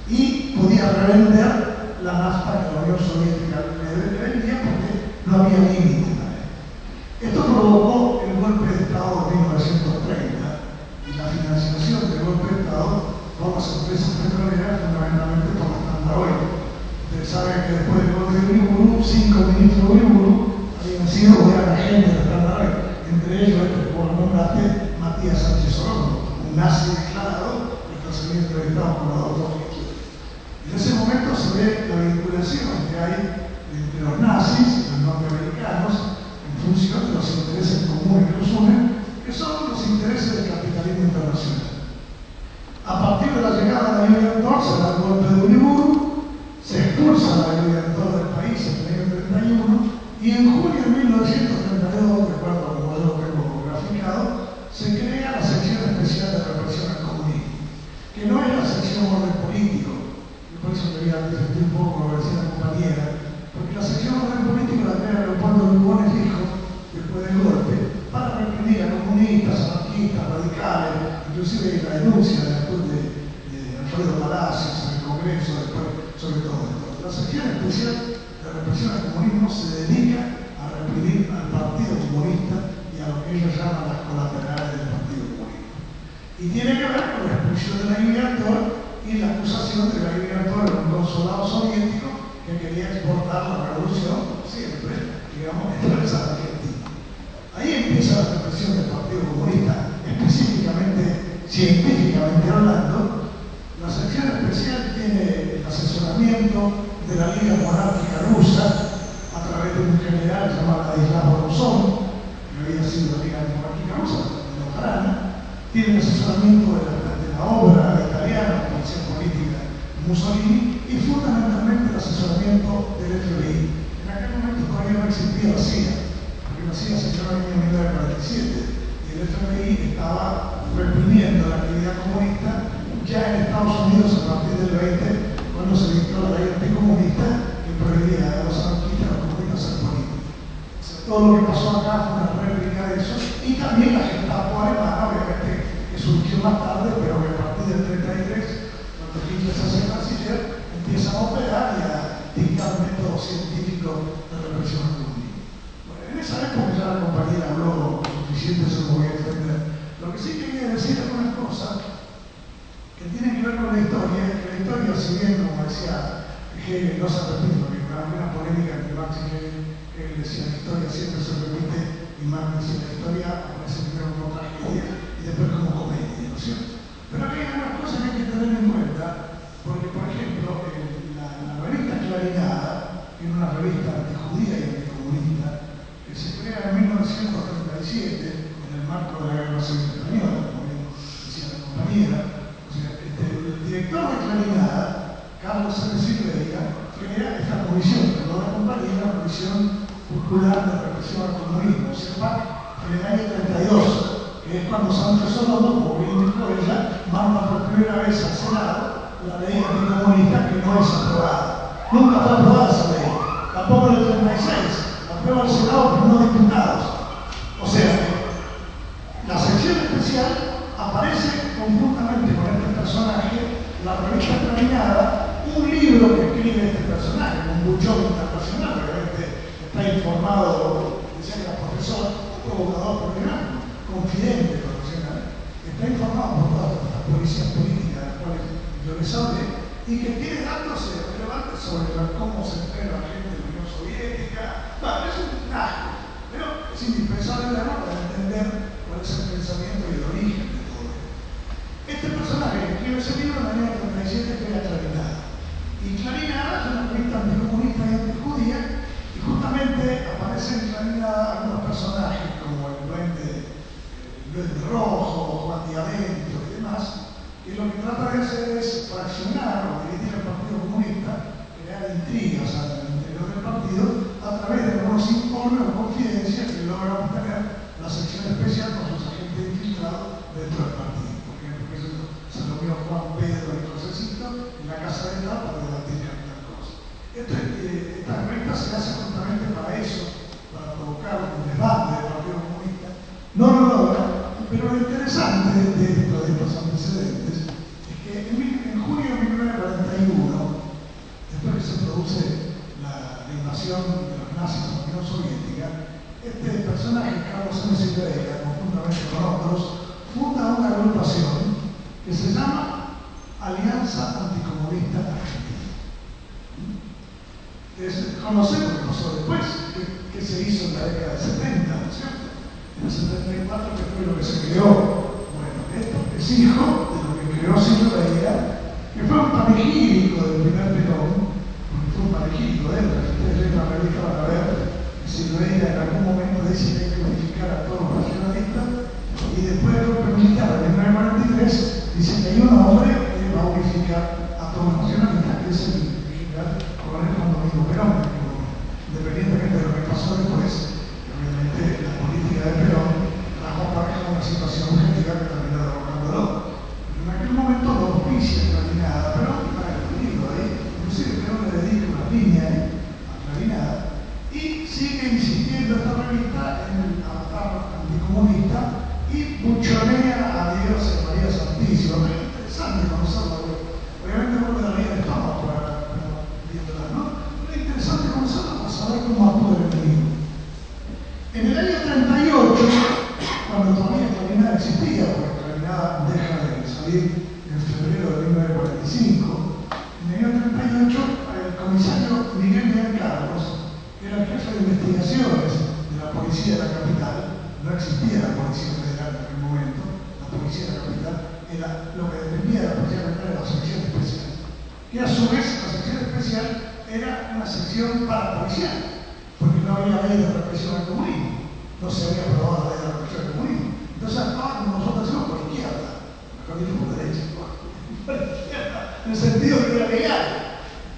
y podía revender la nafta que la Unión Soviética le vendía porque no había límite para él. Esto provocó el golpe de Estado de 1930 y la financiación del golpe de Estado por las empresas petroleras, fundamentalmente por la Standard Oil. Ustedes saben que después del golpe de Uriburu, 5 ministros de Uriburu habían sido buena gente de la Standard Oil, entre ellos, por el nombrarte, Matías Sánchez Orondo, un nazi declarado y que se había entrevistado por la doctora Hitler. En ese momento se ve la vinculación que hay entre los nazis y los norteamericanos en función de los intereses comunes que los unen, que son los intereses del capitalismo internacional. A partir de la llegada de la Lluvia Antor se da el golpe de Uriburu, se expulsa a la Lluvia Antor del país en el año 31 y en julio de 1932, de acuerdo a como yo lo tengo graficado, se crea la sección especial de represión al comunismo, que no es la sección orden político. Yo por eso quería defender un poco lo que decía la compañera, porque la sección orden político la crea Leopoldo Lugones Fijo después del golpe para reprimir a comunistas, anarquistas, radicales, inclusive la denuncia después de Alfredo Palacios en el Congreso, después, sobre todo esto. La sección especial de represión al comunismo se dedica a reprimir al Partido Comunista y a lo que ellos llaman las colaterales del Partido Comunista. Y tiene que ver con la expulsión de la Lluvia Antor y la acusación de la Lluvia Antor en un consulado soviético que quería exportar la revolución, siempre, digamos, a la Argentina. Ahí empieza la represión del Partido Comunista, específicamente, científicamente hablando. La sección especial tiene el asesoramiento de la Liga Monárquica Rusa a través de un general llamado Ladislao Rosón, que había sido la Liga Monárquica Rusa, de Ojarana. Tiene el asesoramiento de la obra italiana, la Policía Política Mussolini, y fundamentalmente el asesoramiento del FBI. En aquel momento todavía no existía la CIA, porque la CIA se creó en el año 1947 y el FBI estaba reprimiendo la actividad comunista ya en Estados Unidos a partir del 20, cuando se dictó la ley anticomunista que prohibía a los anarquistas y a los comunistas ser políticos. O sea, todo lo que pasó acá fue una réplica de eso, y también la Gestapo alemana, obviamente, que surgió más tarde, pero que a partir del 33, cuando Hitler se hace canciller, empieza a operar y a dictar métodos científicos de represión al comunismo. Bueno, en esa época ya la compañera habló suficiente, eso lo voy a extender. Lo que sí quería decir es una cosa que tiene que ver con la historia, que la historia, si bien, como decía Hegel, no se repite, porque había una polémica entre Marx y Hegel decía la historia siempre se repite, y Marx decía la historia aparece primero como tragedia y después como comedia, ¿no es cierto? Pero aquí hay algunas cosas que hay que tener en cuenta, porque, por ejemplo, la revista Clarinada, que era una revista antijudía y anticomunista, que se crea en 1937, en el marco de la Guerra Civil Española, como decía la compañera. El director de Clarinada, Carlos Sáenz Silveira, crea esta comisión, que no la compañía, la Comisión Popular de Represión al Comunismo, CEPAC, en el año 32. que es cuando Sánchez Solórzano, como bien dijo ella, manda por primera vez al Senado la ley anticomunista que no es aprobada. Nunca fue aprobada esa ley, tampoco en el 36, la aprueba el Senado por no diputados. O sea, la sección especial aparece conjuntamente con este personaje, la revista Clarinada, un libro que escribe este personaje, un buchón internacional, realmente está informado, decía que era profesor, provocador profesional, confidente profesional, está informado por todas las policías políticas de las cuales yo les hablé, y que tiene datos relevantes sobre cómo se entrega la gente de la Unión Soviética. Bueno, es un asco, pero es indispensable leerlo para entender cuál es el pensamiento y el origen de todo esto. Este personaje que escribe ese libro en el año 37 fue Clarinada. Y Clarinada es una revista anticomunista y antijudía, y justamente aparecen en Clarinada algunos personajes como el duende rojo, Juan Diadento y demás, que lo que trata de hacer es fraccionar o dividir el Partido Comunista, crear intrigas al interior del partido a través de algunos informes o confidencias que logra obtener la sección especial con sus agentes infiltrados dentro del partido. Por ejemplo, se lo vio Juan Pedro y Josecito en la casa de edad para debatir tal cosa. Esta revista se hace justamente para eso, para provocar un debate del Partido Comunista. No lo logra, pero lo interesante de estos antecedentes es que en junio de 1941, después que se produce la invasión de los nazis a la Unión Soviética, este personaje, Carlos M. Silveira, conjuntamente con otros, funda una agrupación que se llama Alianza Anticomunista Argentina. Conocemos lo que pasó después, que se hizo en la década de 70, ¿no es cierto? En el 74, que fue lo que se creó. Bueno, esto es hijo de lo que creó Silveira, que fue un panegírico del primer Perón, porque fue un panegírico de él. Ustedes leen la revista van a ver que Silveira en algún momento dice que hay que unificar a todos los nacionalistas, y después del golpe militar en 1943 dice que hay un hombre que va a unificar a todos los nacionalistas, que es el general coronel Juan Domingo Perón. Independientemente de lo que pasó después, obviamente la política de Perón trajo aparejada una situación genérica que terminó derrocándolo. En aquel momento no auspicia Clarinada, pero para el libro ahí, inclusive Perón le dedica una línea a Clarinada, y sigue insistiendo esta revista en el avatar anticomunista y buchonea a Diego y María Santísimo. Es interesante conocerlo, obviamente uno le daría el estómago para viéndola, ¿no? Pero es interesante conocerlo para saber cómo actúa el enemigo. En el año 38, cuando todavía Clarinada existía, porque Clarinada deja de salir en febrero de 1945, en el año 38, el comisario Miguel de Carlos, que era el jefe de investigaciones de la policía de la capital, no existía la policía federal en aquel momento, la policía de la capital era lo que dependía de la policía federal, era la sección especial, que a su vez la sección especial era una sección parapolicial, porque no había ley de represión al comunismo, no se había aprobado la ley de represión al comunismo. Entonces actuaban como nosotros decimos por izquierda, mejor dicho por derecha, por izquierda, en el sentido que era legal.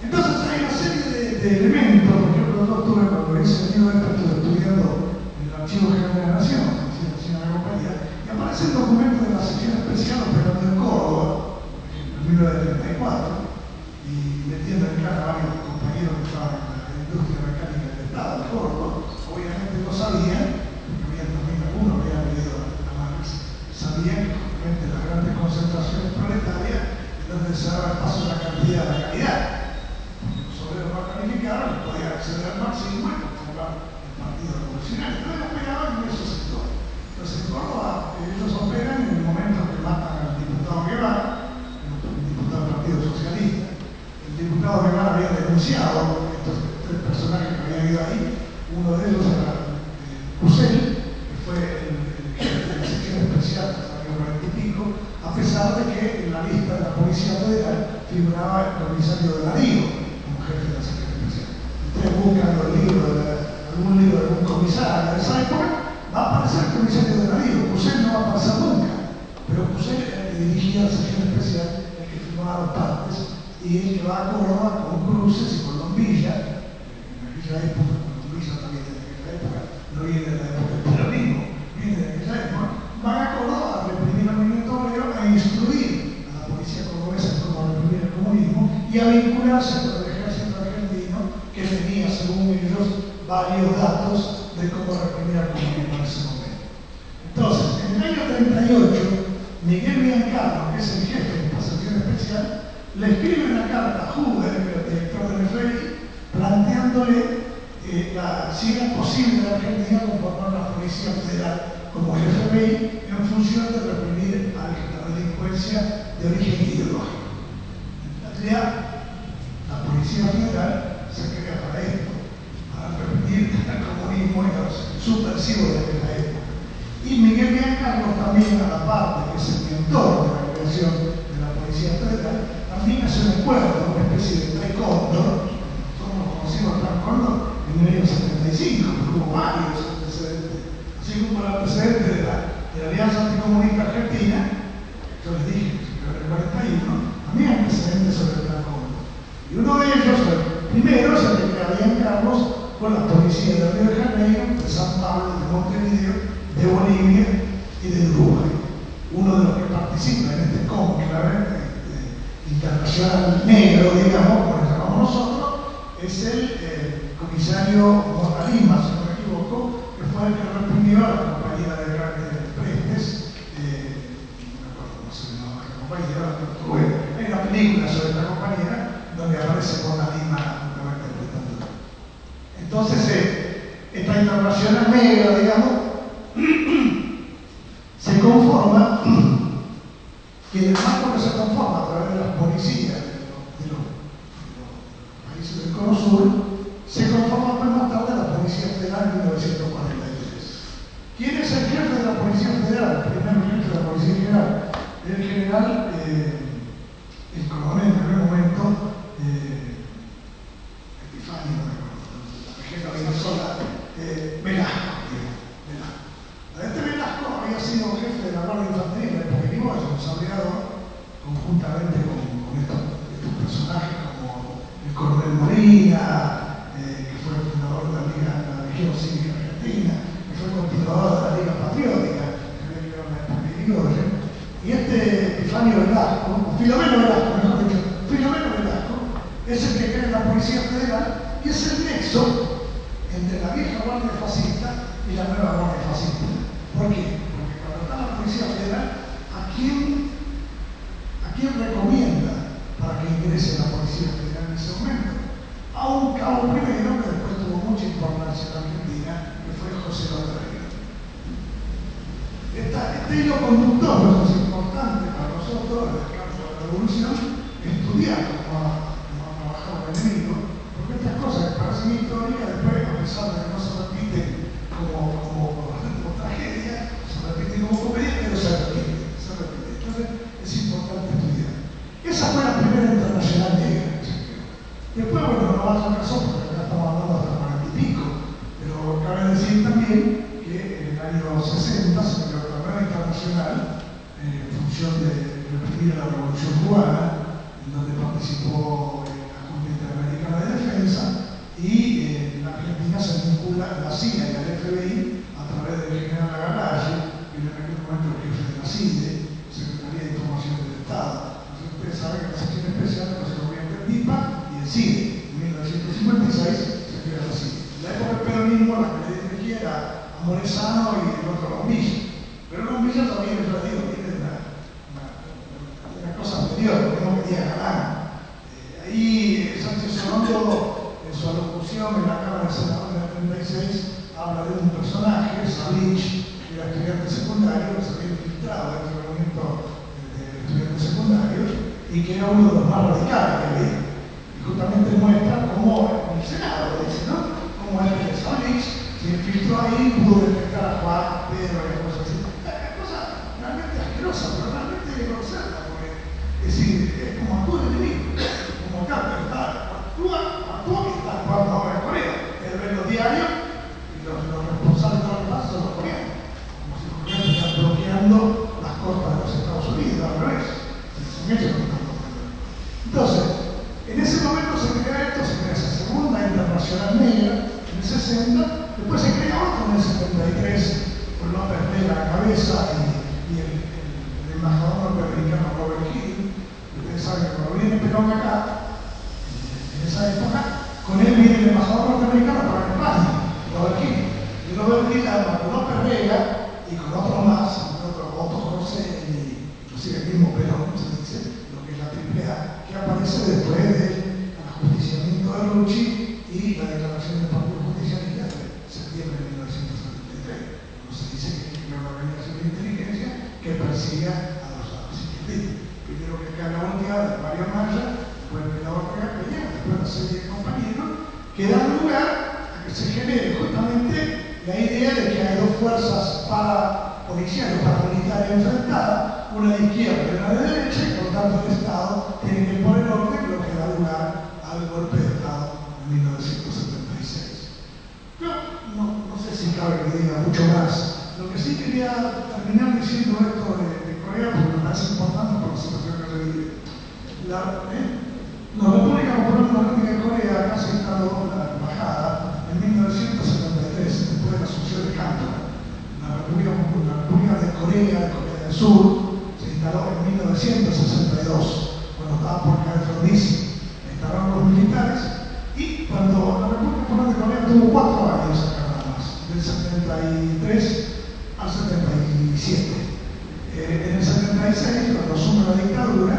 Entonces hay una serie de elementos. Por ejemplo, yo estuve cuando hice el libro estuve estudiando en el Archivo General de la Nación, en la compañía, y aparecen documentos de la sección especial operando en Córdoba, en 1934, y metiendo en cara a varios compañeros que estaban en la industria mecánica del Estado de Córdoba. Obviamente no sabían, porque habían también algunos que habían leído a Marx, sabían que justamente las grandes concentraciones proletarias es donde se daba el paso de la cantidad a la calidad. Porque los obreros más calificados podían acceder al marxismo y formar el Partido Revolucionario. Entonces operaban en esos sectores. Entonces en Córdoba ellos operan en el momento que matan al diputado Guevara, el diputado del Partido Socialista. El diputado Guevara había denunciado estos tres personajes que habían ido ahí. Uno de ellos era Cusel, que fue el jefe de la sección especial hasta el año 40 y pico, a pesar de que en la lista de la Policía Federal figuraba el comisario de Darío como jefe de la sección especial. Ustedes buscan algún libro de algún comisario de esa época, va a aparecer el comisario de Darío. Cusel no va a aparecer nunca, pero Cusel era el que dirigía la sección especial, el que firmaba las partes, y el que va a Córdoba con Cruces y con Lombilla, en aquella época. También en aquella época, no viene de la época del peronismo, viene de aquella época, van a y a vincularse con el ejército argentino, que tenía, según ellos, varios datos de cómo reprimir al comunismo en ese momento. Entonces, en el año 38, Miguel Biancarlo, que es el jefe de esta sección especial, le escribe una carta a Hoover, el director del FBI, planteándole si era posible en Argentina conformar la Policía Federal como el FBI en función de reprimir a la delincuencia de origen ideológico. En realidad, la Policía Federal se crea para esto, para reprimir el comunismo y los subversivos de aquella época. Y Miguel Biancarlo también, a la parte que es el mentor de la creación de la Policía Federal, también hace un acuerdo, una especie de Plan Cóndor, como conocimos el Plan Cóndor en el año 75, pero hubo varios antecedentes, así como el antecedente de la Alianza Anticomunista Argentina, yo les dije, en el 41, también hay antecedentes sobre el Plan Cóndor. Y uno de ellos, el primero, es el de que Biancarlo con la policía de Río de Janeiro, de San Pablo, de Montevideo, de Bolivia y de Uruguay. Uno de los que participa en este cónclave internacional negro, digamos, como le llamamos nosotros, es el comisario Moralima, si no me equivoco, que fue el que reprimió a la compañía de Prestes, no me acuerdo cómo se llamaba la compañera, pero hay una película sobre esta compañera donde aparece Moralima interpretando. Entonces, esta internacional negra, digamos, se conforma, que el marco que se conforma a través de las policías de los países del Cono Sur, se conforma pues más tarde la Policía Federal en 1943. ¿Quién es el jefe de la Policía Federal? El primer jefe de la Policía General. El general, el coronel en aquel momento, Epifanio, no recuerdo, la jefa de Venezuela, Velasco. Este Velasco había sido jefe de la Guardia de Infantería en la época de Irigoyen, consagrado conjuntamente con estos personajes como el coronel Molina, que fue el fundador de la Legión Cívica Argentina, que fue continuador de la Liga Patriótica, que había llegado en la época de Irigoyen. Y este Epifanio Velasco, Filomeno Velasco, mejor dicho, Filomeno Velasco, es el que crea la Policía Federal y es el nexo entre la vieja Guardia Fascista y la nueva Guardia Fascista. ¿Por qué? Porque cuando está la Policía Federal, ¿a quién recomienda para que ingrese la Policía Federal en ese momento? A un cabo primero que después tuvo mucha importancia en la Argentina, que fue José López. Este hilo conductor es importante para nosotros en el campo de la revolución, estudiar cómo ha trabajado el enemigo, porque estas cosas que parecen históricas, después, a pesar de que no se repiten como tragedia, se repite como comedia, pero se repite. Entonces es importante estudiar. Esa fue la primera internacional negra. Después, bueno, no va a ser caso porque acá estamos hablando hasta el 40 y pico, pero cabe decir también que en el año 60 se creó otra nueva internacional en función de reprimir la Revolución Cubana, en donde participó la Junta Interamericana de Defensa, y en la Argentina se vincula la CIA y al FBI a través del general Lagalaye, que era en aquel momento el jefe de la CIDE, Secretaría de Información del Estado. Entonces ustedes saben que la sección especial no se convierte en DIPA y en CIDE. En 1956 se crea la CIDE. En la época del peronismo la que le dirigía era a Moresano y el otro Lombilla. Pero Lombilla también, yo digo, tiene una cosa anterior, que no quería ganar. Ahí Sánchez Orondo, en su alocución en la Cámara de Senadores del 36, habla de un personaje, Salich, que era estudiante secundario, que se había infiltrado dentro del movimiento de estudiantes secundarios y que era uno de los más radicales que había. Y justamente muestra cómo, en el Senado dice, ¿no? Cómo el Salich se infiltró ahí, pudo detectar a Juan, Pedro y cosas así. Cosa realmente asquerosa, pero realmente hay que conocerla, porque es decir, es como actúa el enemigo, como acá, pero actúa y está actuando ahora en Corea. Él ve los diarios y los responsables de lo que pasa son los coreanos. Como si los coreanos están bloqueando las costas de los Estados Unidos, al revés. Son ellos los que están bloqueando. Entonces, en ese momento se crea esto, se crea esa segunda internacional negra en el 60, después se crea otro en el 73, con López Vela a la cabeza y el embajador norteamericano Robert Hill. Ustedes saben que cuando viene Perón acá, esa época, con él viene el embajador norteamericano para España, Robert King. Y Robert King habla con López Rega y con otros más, Otto José y inclusive el mismo Perón, se dice, lo que es la AAA, que aparece después del ajusticiamiento de Rucci y la declaración del Partido Justicialista de septiembre de 1973. Cuando se dice que es una organización de inteligencia que persiga a los izquierdistas. Primero que cae la volteada de Mario Maya, después el Pilar Ortega Peña, después una serie de compañeros que dan lugar a que se genere justamente la idea de que hay dos fuerzas policiales, paramilitares enfrentadas, una de izquierda y una de derecha, y por tanto el Estado tiene que poner orden, lo que da lugar al golpe de Estado en 1976. Yo no sé si cabe que diga mucho más. Lo que sí quería terminar diciendo esto de Corea, porque me parece importante por la situación que se vive. La República Popular Democrática de Corea acá se instaló la embajada en 1973, después de la asunción de Canton. La República de Corea del Sur, se instaló en 1962, cuando estaba por caer Frondizi. Instalaron los militares y cuando la República Popular de Corea tuvo 4 años acá nada más, del 73 al 77. En el 76, cuando asume la dictadura,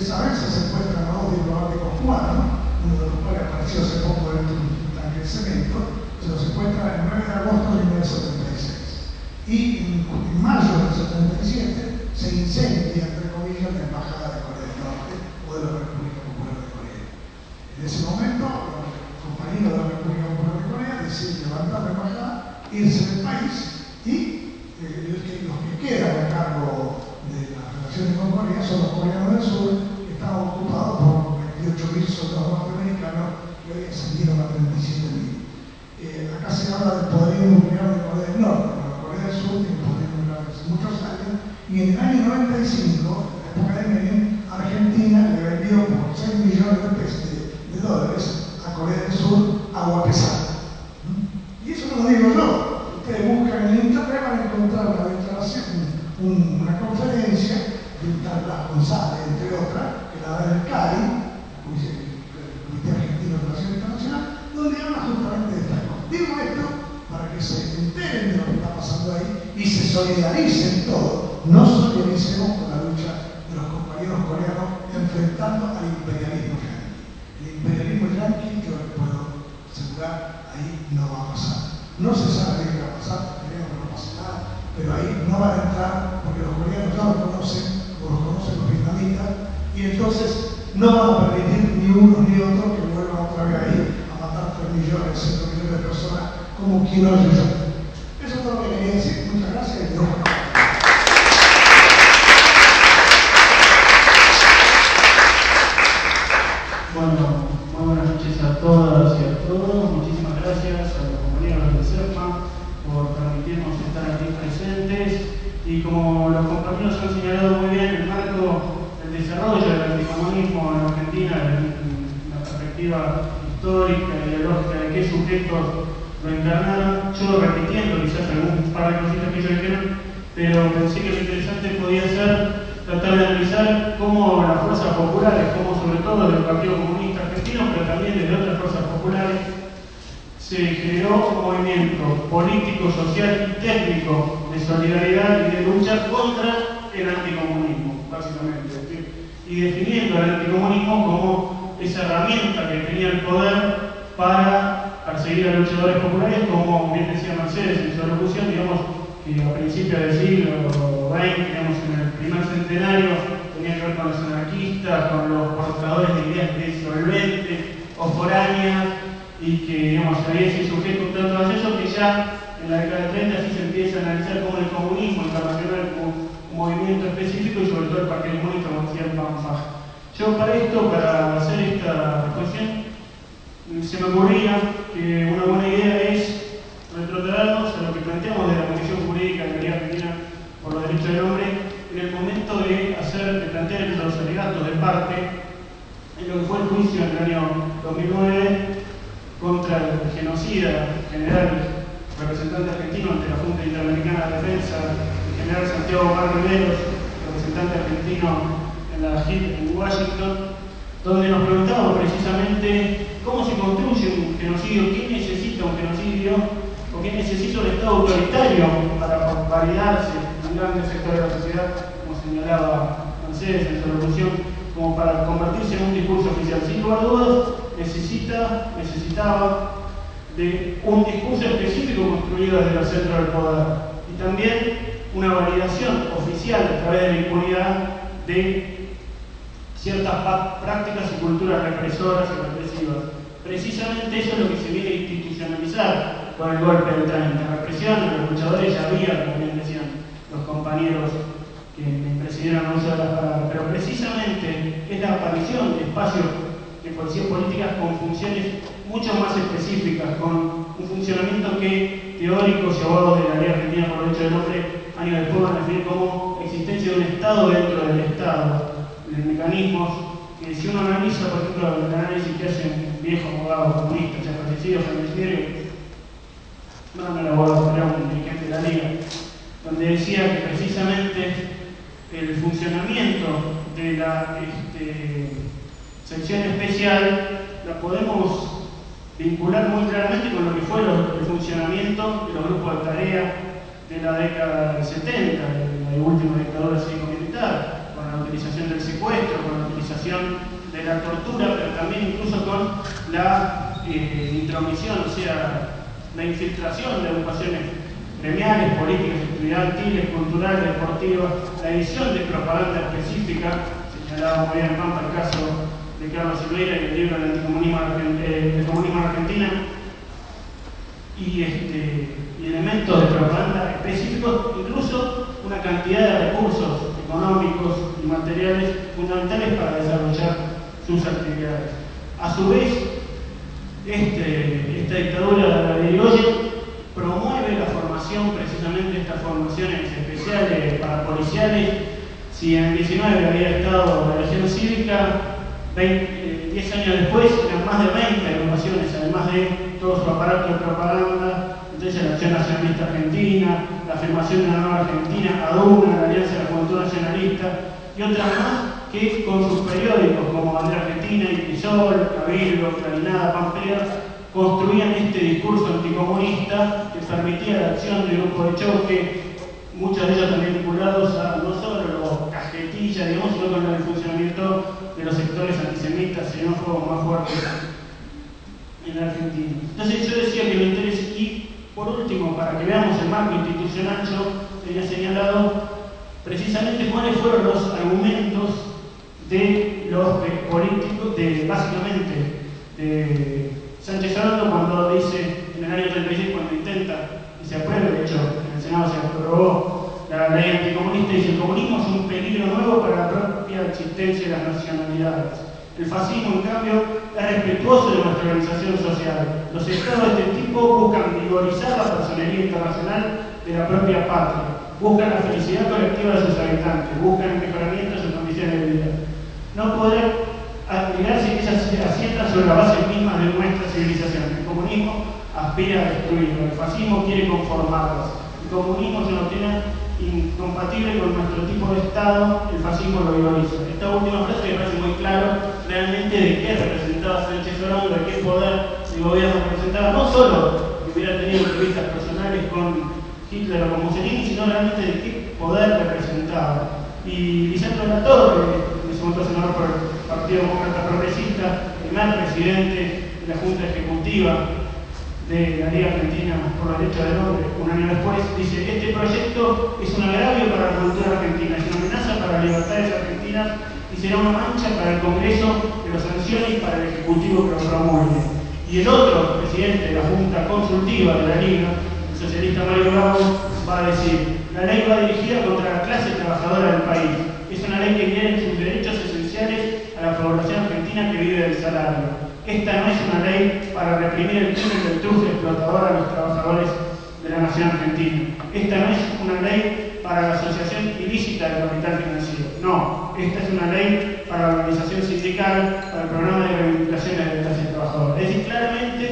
esa vez se encuentran a 2 diplomáticos cubanos, uno de los cuales apareció hace poco dentro de un tanque de cemento, se los encuentra el 9 de agosto de 1976. Y en mayo del 77 se incendia, entre comillas, la embajada de Corea del Norte o de la República Popular de Corea. En ese momento, los compañeros de la República Popular de Corea deciden levantar la embajada, irse del país y los que quedan a cargo de las relaciones con Corea son los coreanos del sur, que estaban ocupados por 28.000 soldados norteamericanos que hoy ascendieron a 37.000. Acá se habla del poderío nuclear de Corea del Norte, pero Corea del Sur tiene poderío nuclear hace muchos años, y en el año 95, en la época de Menem, Argentina le vendió por 6 millones de dólares a Corea del Sur agua pesada. Y eso no lo digo yo. Ustedes buscan en internet, van a encontrar una declaración, una conferencia de un tal Blas González, entre otras, que la da en el CARI, el Comité Argentino de Relaciones Internacionales, donde habla justamente de estas cosas. Digo esto para que se enteren de lo que está pasando ahí y se solidaricen todos. No solidaricemos con la lucha de los compañeros coreanos enfrentando al imperialismo yanqui. El imperialismo yanqui, yo les puedo asegurar, ahí no va a pasar. No se sabe qué va a pasar, esperemos que no pase nada, pero ahí no van a entrar porque los coreanos ya los conocen, o los conocen los vietnamitas, y entonces no van a permitir ni uno ni otro que vuelvan otra vez ahí a matar 3 millones, 5 millones de personas como Kim Il-sung. Eso es todo lo que quería decir. Muchas gracias.
Bueno, muy buenas noches a todas y a todos. Muchísimas gracias a los compañeros del CERMA por permitirnos estar aquí presentes. Y como los compañeros han señalado muy bien, el marco del desarrollo del anticomunismo en Argentina, en la perspectiva histórica y ideológica de qué sujetos lo encarnaron, yo repitiendo quizás algún par de cositas que ellos dijeron, pero pensé que lo interesante podía ser tratar de analizar cómo las fuerzas populares, como sobre todo del Partido Comunista Argentino, pero también desde otras fuerzas populares, se generó un movimiento político, social y técnico de solidaridad y de lucha contra el anticomunismo, básicamente. Y definiendo el anticomunismo como esa herramienta que tenía el poder para perseguir a luchadores populares, como bien decía Mercedes en su alocución, digamos, que a principios del siglo XX, digamos, en el primer centenario, tenía que ver con los anarquistas, con los portadores de ideas disolventes o foráneas, y que, digamos, había ese sujeto un tanto a eso, que ya en la década de 30 sí se empieza a analizar como el comunismo internacional como un movimiento específico, y sobre todo el Partido Comunista, como decía el PAMPA. Yo para esto, para hacer esta exposición, se me ocurría que una buena idea es retrotraernos a lo que planteamos de la Comisión Jurídica de la Liga Argentina por los Derechos del Hombre en el momento de plantear los alegatos de parte en lo que fue el juicio en el año 2009 contra el genocida general representante argentino ante la Junta Interamericana de Defensa, el general Santiago Mar Riveros, representante argentino en la JIP en Washington, donde nos preguntamos precisamente cómo se construye un genocidio, qué necesita un genocidio o qué necesita un Estado autoritario para validarse en grandes sectores de la sociedad, como señalaba Mercedes en su revolución, como para convertirse en un discurso oficial. Sin lugar a dudas, necesitaba de un discurso específico construido desde el centro del poder y también una validación oficial a través de la impunidad de ciertas prácticas y culturas represoras y represivas. Precisamente eso es lo que se viene a institucionalizar con el golpe del 30. Represión, los luchadores ya había, como bien decían los compañeros que me precedieron al uso de las palabras, pero precisamente es la aparición de espacios de policías políticas con funciones mucho más específicas, con un funcionamiento que teóricos y abogados de la ley argentina por derecho del hombre años después van a definir como existencia de un Estado dentro del Estado, de mecanismos que si uno analiza, por ejemplo, el análisis que hace un viejo abogado comunista, ya fallecido, no era abogado, era un dirigente de la Liga, donde decía que precisamente el funcionamiento de la sección especial la podemos vincular muy claramente con lo que fue el funcionamiento de los grupos de tarea de la década del 70, de la última dictadura cívico-militar, con la utilización del secuestro, con la utilización de la tortura, pero también incluso con la intromisión, o sea, la infiltración de agrupaciones gremiales, políticas, estudiantiles, culturales, deportivas, la edición de propaganda específica, señalaba muy bien Pampa el caso de Carlos Silveira y el libro del comunismo en Argentina, y elementos de propaganda específicos, incluso una cantidad de recursos económicos y materiales fundamentales para desarrollar sus actividades. A su vez, esta dictadura de Irigoyen promueve la formación, precisamente estas formaciones especiales para policiales. Si en el 19 había estado la Legión Cívica, 10 años después eran más de 20 agrupaciones, además de todo su aparato de propaganda. Entonces la Acción Nacionalista Argentina, la afirmación de una nueva Argentina, ADUNA, la Alianza de la Juventud Nacionalista y otras más que con sus periódicos como Bandera Argentina, Itisol, Cabildo, Clarinada, Pampera, construían este discurso anticomunista que permitía la acción de grupos de choque, muchos de ellos también vinculados a no solo los cajetillas, digamos, sino con el funcionamiento de los sectores antisemitas, xenófobos más fuertes en la Argentina. Entonces yo decía que me interesa, y por último, para que veamos el marco institucional, yo tenía señalado precisamente cuáles fueron los argumentos de los políticos, básicamente de Sánchez Arando, cuando dice en el año 36, cuando intenta y se apruebe, de hecho en el Senado se aprobó la ley anticomunista, dice: el comunismo es un peligro nuevo para la propia existencia de las nacionalidades. El fascismo, en cambio, es respetuoso de nuestra organización social. Los estados de este tipo buscan vigorizar la personería internacional de la propia patria, buscan la felicidad colectiva de sus habitantes, buscan el mejoramiento de sus condiciones de vida. No podrán negarse que ellas se asientan sobre las bases mismas de nuestra civilización. El comunismo aspira a destruirlo, el fascismo quiere conformarlas. El comunismo se nos tiene incompatible con nuestro tipo de Estado, el fascismo lo vigoriza. Esta última frase me parece muy claro realmente de qué representaba Sánchez Arando, de qué poder el gobierno representaba, no solo que hubiera tenido entrevistas personales con Hitler o con Mussolini, sino realmente de qué poder representaba. Y Lisandro de la Torre, en ese momento senador por el Partido Demócrata Progresista, primer presidente de la Junta Ejecutiva de la Liga Argentina por los Derechos del Hombre, un año después, dice: este proyecto es un agravio para la cultura argentina, es una amenaza para las libertades argentinas y será una mancha para el Congreso que lo sancione y para el Ejecutivo que lo promulgue. Y el otro presidente de la Junta Consultiva de la Liga, el socialista Mario Bravo, va a decir: la ley va dirigida contra la clase trabajadora del país. Es una ley que viene sus derechos esenciales a la población argentina que vive del salario. Esta no es una ley para reprimir el crimen del truje explotador a los trabajadores de la nación argentina. Esta no es una ley para la asociación ilícita del capital financiero. No, esta es una ley para la organización sindical, para el programa de reivindicaciones de clase trabajadora. Es decir, claramente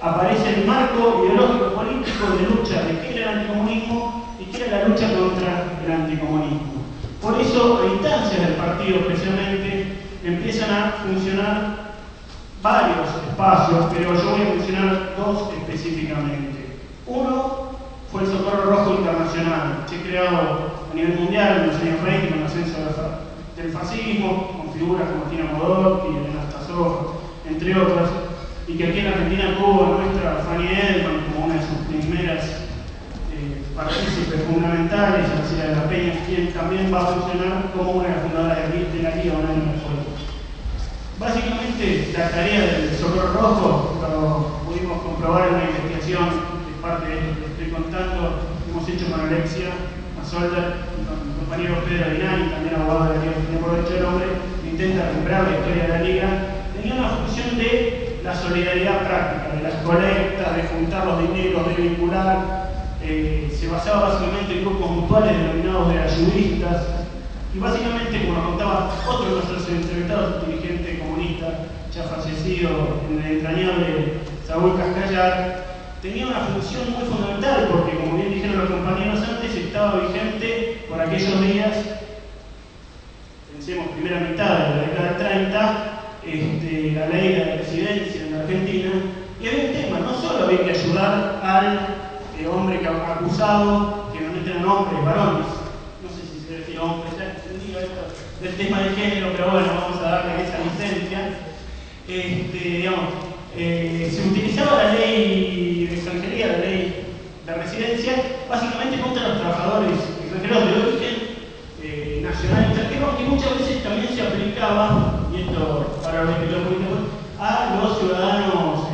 aparece el marco ideológico político de lucha de qué era el anticomunismo y qué era la lucha contra el anticomunismo. Por eso, a instancias del partido especialmente, empiezan a funcionar varios espacios, pero yo voy a mencionar dos específicamente. Uno fue el Socorro Rojo Internacional, que creado a nivel mundial en los años 20 con el ascenso del fascismo, con figuras como Tina Modotti, Elena Stasov, entre otras, y que aquí en Argentina tuvo a nuestra Fanny Edman como una de sus primeras partícipes fundamentales, Graciela de la Peña, quien también va a funcionar como una de las fundadoras de la Liga un año después. Básicamente, la tarea del Socorro Rojo, lo pudimos comprobar en una investigación de parte de esto que estoy contando, hemos hecho con Alexia Masolda y con mi compañero Pedro Dinari, también abogado de la Liga, que por derecho del hombre, que intenta recuperar la historia de la Liga. Tenía una función de la solidaridad práctica, de las colectas, de juntar los dineros, de vincular. Se basaba básicamente en grupos mutuales denominados de ayudistas. Y básicamente, como nos contaba otro de nuestros entrevistados, dirigente comunista, ya fallecido en el entrañable Saúl Cascallar, tenía una función muy fundamental porque, como bien dijeron los compañeros antes, estaba vigente por aquellos días, pensemos primera mitad de la década del 30, la ley de residencia en la Argentina, y había un tema, no solo había que ayudar al hombre acusado, que normalmente eran hombres, varones, no sé si se refiere a hombres, ya entendí esto del tema de género, pero bueno, vamos a darle esa licencia. Se utilizaba la ley de extranjería, la ley de residencia, básicamente contra los trabajadores extranjeros de origen nacional y extranjero, aunque muchas veces también se aplicaba, y esto para los explicados a los ciudadanos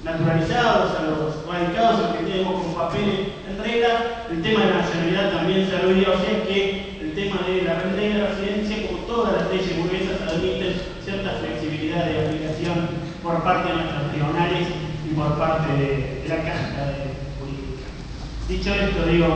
naturalizados, a los radicados, a los que tenemos con papeles en regla. El tema de la nacionalidad también se aludía, o sea que el tema de la ley de residencia, como todas las leyes burguesas, admiten cierta flexibilidad de aplicación por parte de nuestros tribunales y por parte de la casta de política. Dicho esto, digo,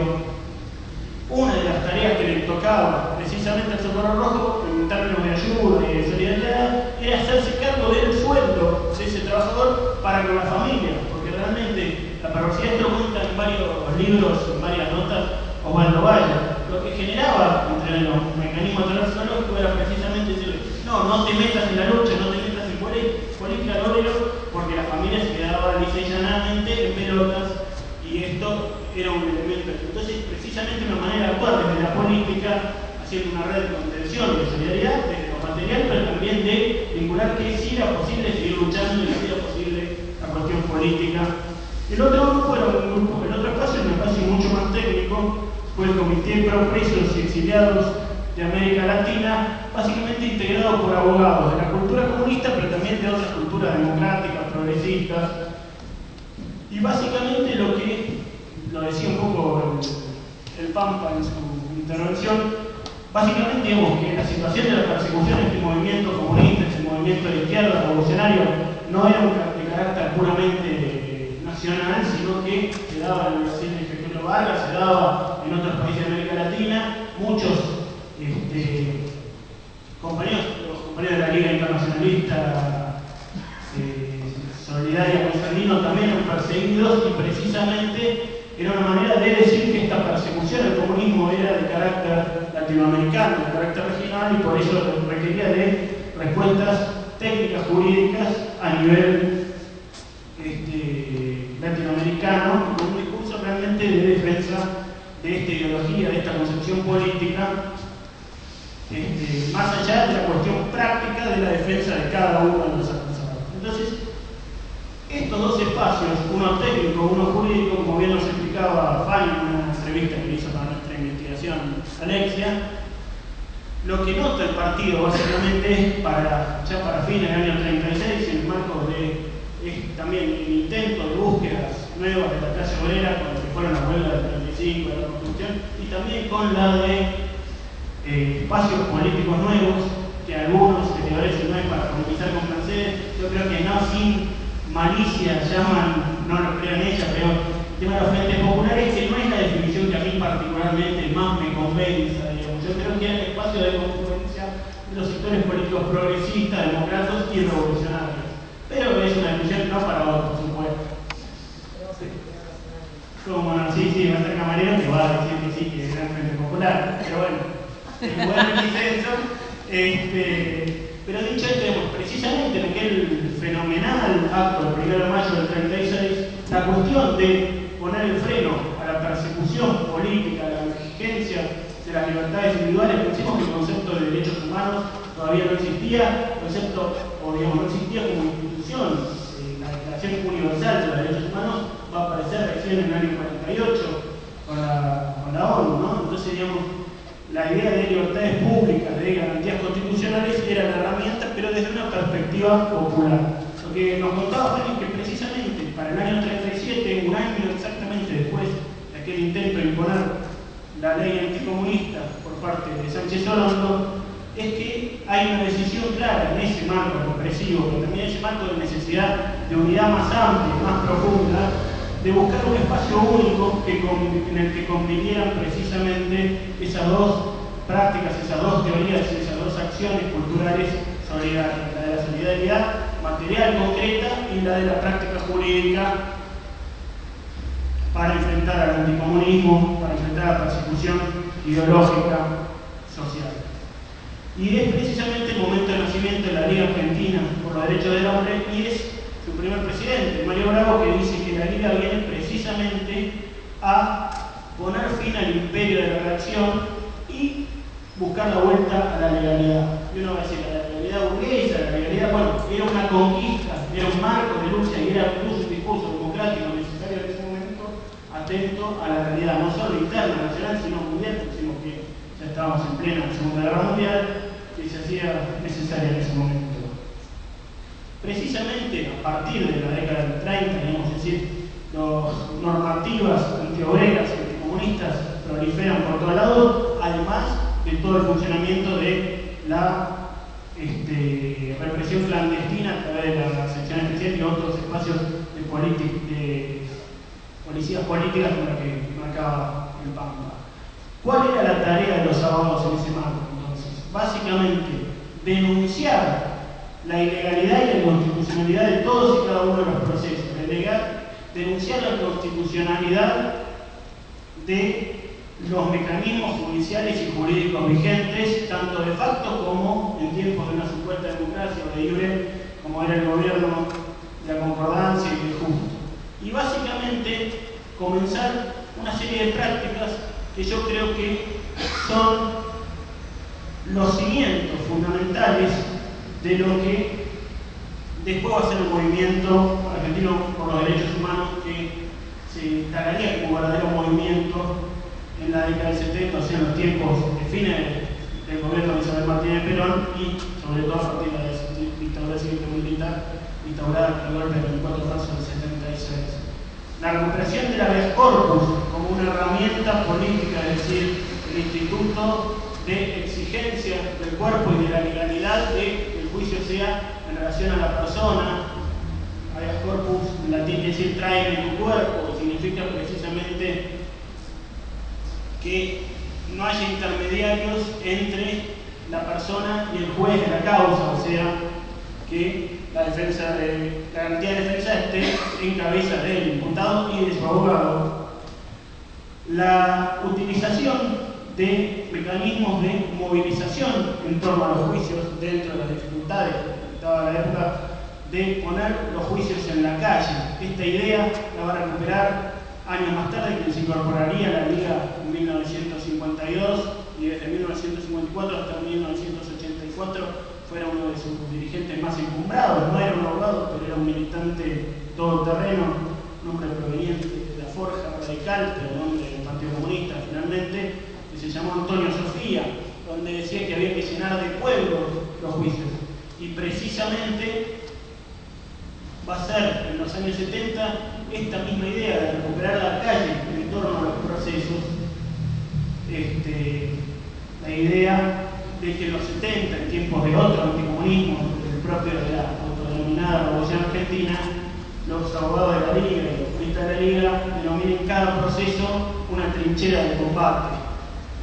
una de las tareas que le tocaba precisamente al Socorro Rojo, en términos de ayuda y de solidaridad, era hacerse cargo del sueldo de ese trabajador para con la familia, porque realmente la perversidad esto cuenta en varios libros, en varias notas, Osvaldo Valle. Lo que generaba entre los mecanismos transferológicos era precisamente decirle: no te metas en la lucha, no te metas en política, porque la familia se quedaba lisa y llanamente en pelotas, y esto era un elemento. Entonces, precisamente una manera de actuar desde la política, haciendo una red de contención y de solidaridad, desde lo material, pero también de vincular que sí era posible seguir luchando y que era posible la cuestión política. El otro grupo era un grupo, el otro espacio, un espacio mucho más técnico, fue el Comité Pro Presos y Exiliados de América Latina, básicamente integrado por abogados de la cultura comunista, pero también de otras culturas democráticas, progresistas. Y básicamente lo decía un poco el Pampa en su intervención, básicamente digamos que la situación de la persecución de este movimiento comunista, este movimiento de izquierda revolucionario, no era de carácter puramente nacional, sino que se daba en el Brasil de Getúlio Vargas, se daba en otros países de América Latina. Muchos compañeros de la Liga Internacionalista Solidaria con Sandino también eran perseguidos, y precisamente era una manera de decir que esta persecución al comunismo era de carácter latinoamericano, de carácter regional, y por eso requería de respuestas técnicas jurídicas a nivel latinoamericano, con un discurso realmente de defensa de esta ideología, de esta concepción política, más allá de la cuestión práctica de la defensa de cada uno de los acusados. Entonces, estos dos espacios, uno técnico, uno jurídico, como bien nos explicaba Fanny en una entrevista que hizo para nuestra investigación Alexia, lo que nota el partido básicamente es ya para fines del año 36, en el marco de también el intento de búsquedas nuevas de la clase obrera, con lo que fueron las huelgas del 35, de la construcción, y también con la de espacios políticos nuevos, que algunos teóricos no es para politizar con francés, yo creo que no sin malicia llaman, no lo crean ella, pero el tema de los frentes populares, que no es la definición que a mí particularmente más me convenza, digamos. Yo creo que era el espacio de confluencia de los sectores políticos progresistas, demócratas y revolucionarios. Pero es una discusión no para hoy, por supuesto. Como no, sí, va a ser Camarero que va a decir que sí, que es el Gran Frente Popular, pero bueno, en buen disenso, Pero dicho esto, precisamente en aquel fenomenal acto del 1 de mayo del 36, la cuestión de poner el freno a la persecución política, a la exigencia de las libertades individuales, pensemos que el concepto de derechos humanos todavía no existía, no existía como institución. La Declaración Universal de los Derechos Humanos va a aparecer recién en el año 48 con la ONU, ¿no? Entonces, digamos, la idea de libertades públicas, de garantías constitucionales, era la herramienta, pero desde una perspectiva popular. Lo que nos contaba Félix, que precisamente para el año 37, un año exactamente después de aquel intento de imponer la ley anticomunista por parte de Sánchez Orondo, es que hay una decisión clara en ese marco represivo, pero también en ese marco de necesidad de unidad más amplia, más profunda, de buscar un espacio único en el que convivieran precisamente esas dos prácticas, esas dos teorías, esas dos acciones culturales solidarias, la de la solidaridad material concreta y la de la práctica jurídica para enfrentar al anticomunismo, para enfrentar a la persecución ideológica social. Y es precisamente el momento de nacimiento de la Liga Argentina por los Derechos del Hombre, y es su primer presidente, Mario Bravo, que dice que la Liga viene precisamente a poner fin al imperio de la reacción y buscar la vuelta a la legalidad. Y uno va a decir, la legalidad burguesa, la legalidad, bueno, era una conquista, era un marco de lucha y era incluso un discurso democrático necesario en ese momento, atento a la realidad, no solo interna, nacional, sino mundial. Decimos que ya estábamos en plena Segunda Guerra Mundial, que se hacía necesaria en ese momento. Precisamente a partir de la década del 30, digamos, es decir, las normativas antiobreras y anticomunistas proliferan por todos lados, además de todo el funcionamiento de la represión clandestina a través de la sección especial y otros espacios de policías políticas como la que marcaba el Pampa. ¿Cuál era la tarea de los abogados en ese marco entonces? Básicamente, denunciar la ilegalidad y la inconstitucionalidad de todos y cada uno de los procesos, denunciar la inconstitucionalidad de los mecanismos judiciales y jurídicos vigentes, tanto de facto como en tiempos de una supuesta democracia o de iure, como era el gobierno de la concordancia y del justo. Y básicamente comenzar una serie de prácticas que yo creo que son los cimientos fundamentales de lo que después va a ser el movimiento argentino por los derechos humanos, que se instalaría como verdadero movimiento en la década del 70, o sea, en los tiempos de fines del gobierno de Isabel Martínez Perón y sobre todo a partir de la dictadura cívico-militar instaurada con el golpe del 24 de marzo del 76. La recuperación del habeas corpus como una herramienta política, es decir, el instituto de exigencia del cuerpo y de la legalidad de que el juicio sea en relación a la persona. Habeas corpus en latín quiere decir tráeme tu cuerpo, significa precisamente que no haya intermediarios entre la persona y el juez de la causa, o sea, que la garantía de defensa esté en cabeza del imputado y de su abogado. La utilización de mecanismos de movilización en torno a los juicios dentro de las dificultades que estaba la época de poner los juicios en la calle. Esta idea la va a recuperar años más tarde, que se incorporaría a la Liga en 1952 y desde 1954 hasta 1984 fuera uno de sus dirigentes más encumbrados. No era un abogado, pero era un militante todoterreno, un hombre proveniente de la forja radical, pero un hombre del Partido Comunista finalmente, que se llamó Antonio Sofía, donde decía que había que llenar de pueblo los juicios. Y precisamente va a ser en los años 70 esta misma idea de recuperar la calle en torno a los procesos, la idea de que en los 70, en tiempos de otro anticomunismo, el propio de la autodenominada Revolución Argentina, los abogados de la Liga y los juristas de la Liga denominan cada proceso una trinchera de combate.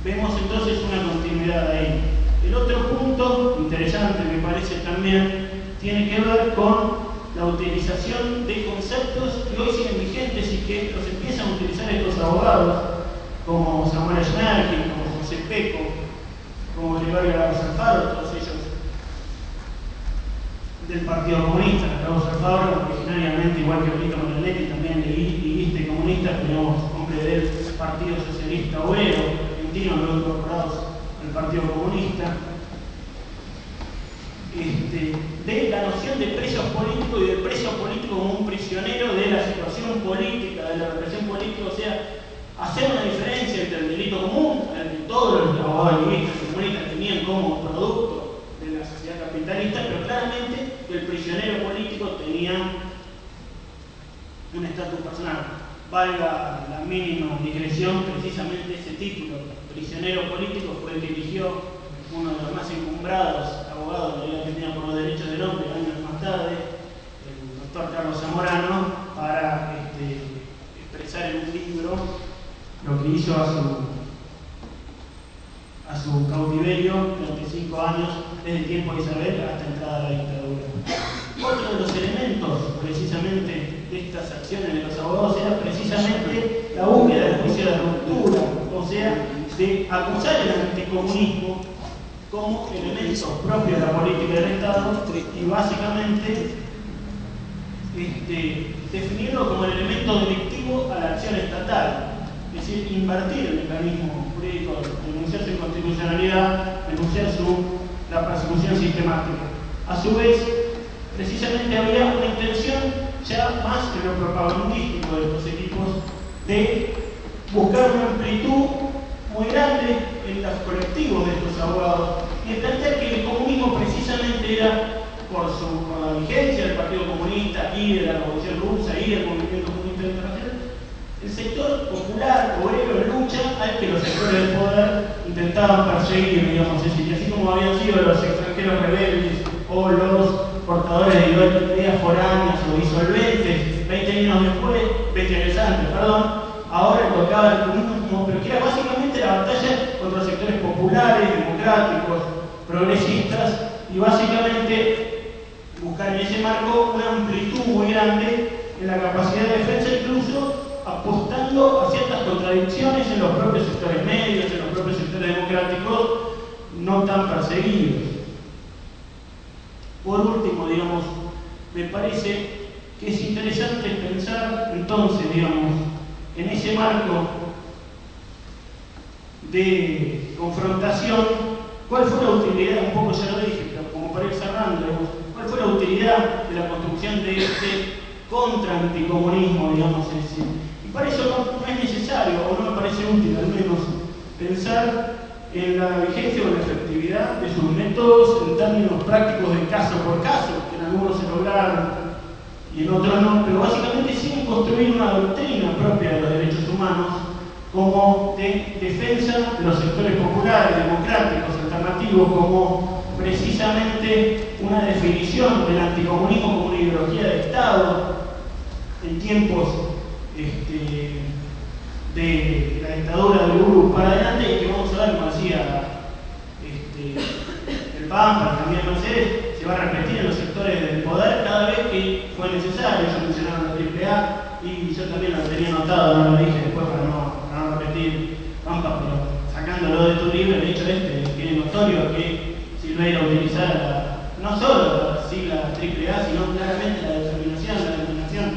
Vemos entonces una continuidad ahí. El otro punto interesante, me parece también, tiene que ver con la utilización de conceptos que hoy siguen vigentes y que los empiezan a utilizar estos abogados, como Samuel Schmerkin, como José Peco, como Gregorio Lagos Alfaro, todos ellos del Partido Comunista. Raúl Fabro, originariamente, igual que Benito Morelletti, también liguista y comunista, teníamos hombre del Partido Socialista Obrero argentino, luego incorporados al Partido Comunista. De la noción de preso político y de preso político como un prisionero de la situación política, de la represión política, o sea, hacer una diferencia entre el delito común, el que todos los abogados liguistas y comunistas tenían como producto de la sociedad capitalista, pero claramente el prisionero político tenía un estatus personal. Valga la mínima digresión, precisamente ese título, prisionero político, fue el que eligió uno de los más encumbrados abogados de la Liga Argentina por los Derechos del Hombre, años más tarde, el doctor Carlos Zamorano, para expresar en un libro lo que hizo a su cautiverio durante 5 años, desde el tiempo de Isabel hasta entrada a la dictadura. Otro de los elementos, precisamente, de estas acciones de los abogados era precisamente la búsqueda del juicio de ruptura, o sea, de acusar el anticomunismo como elemento propio de la política del Estado y básicamente definirlo como el elemento delictivo a la acción estatal. Es decir, invertir el mecanismo jurídico, denunciar su inconstitucionalidad, denunciar la persecución sistemática. A su vez, precisamente había una intención ya más en lo propagandístico de estos equipos de buscar una amplitud muy grande en los colectivos de estos abogados y de plantear que el comunismo precisamente era por la vigencia del Partido Comunista y de la Revolución Rusa y del movimiento comunista internacional, el sector popular, obrero, en lucha al que los sectores del poder intentaban perseguir, digamos, es decir, así como habían sido los extranjeros rebeldes o los portadores de ideas foráneas o disolventes 20 años después, 20 años antes, perdón, ahora tocaba el comunismo, pero que era básicamente la batalla contra los sectores populares, democráticos, progresistas, y básicamente buscar en ese marco una amplitud muy grande en la capacidad de defensa, incluso apostando a ciertas contradicciones en los propios sectores medios, en los propios sectores democráticos no tan perseguidos. Por último, digamos, me parece que es interesante pensar entonces, digamos, en ese marco de confrontación, ¿cuál fue la utilidad? Un poco ya lo dije, pero como para ir cerrando, ¿cuál fue la utilidad de la construcción de este contra-anticomunismo, digamos, es decir? Y para eso no es necesario, o no me parece útil al menos, pensar en la vigencia o la efectividad de sus métodos en términos prácticos de caso por caso, que en algunos se lograron y en otros no, pero básicamente sin construir una doctrina propia de los derechos humanos como de defensa de los sectores populares, democráticos, alternativos, como precisamente una definición del anticomunismo como una ideología de Estado en tiempos de la dictadura de Urú para adelante, y que vamos a ver, como decía el Pampa, también Mercedes, se va a repetir en los sectores del poder cada vez que fue necesario. Ellos mencionaron la AAA y yo también lo tenía anotado, no lo dije después para no repetir Pampa, pero sacándolo de tu libro, el hecho que es notorio que Silveira utilizara no solo la sigla AAA, sino claramente la denominación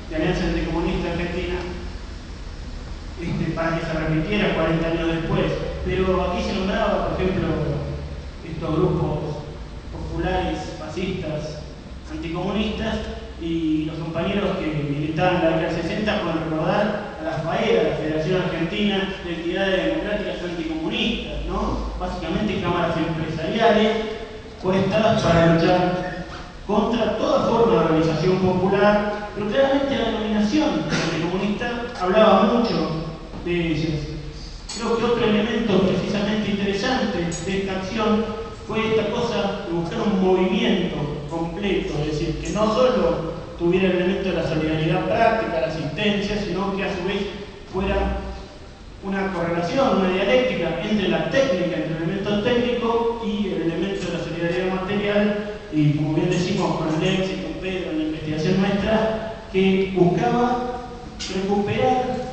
de Alianza Anticomunista Argentina, para que se repitiera 40 años después. Pero aquí se nombraba, por ejemplo, estos grupos populares, fascistas, anticomunistas, y los compañeros que militaban en la década del 60 pueden recordar a la FAEDA, la Federación Argentina de Entidades Democráticas Anticomunistas, ¿no? Básicamente cámaras empresariales puestas para luchar contra toda forma de organización popular, pero claramente la denominación anticomunista hablaba mucho de ellas. Creo que otro elemento precisamente interesante de esta acción fue esta cosa de buscar un movimiento completo, es decir, que no solo tuviera el elemento de la solidaridad práctica, la asistencia, sino que a su vez fuera una correlación, una dialéctica entre la técnica, entre el elemento técnico y el elemento de la solidaridad material, y como bien decimos con Alex y con Pedro en la investigación nuestra, que buscaba recuperar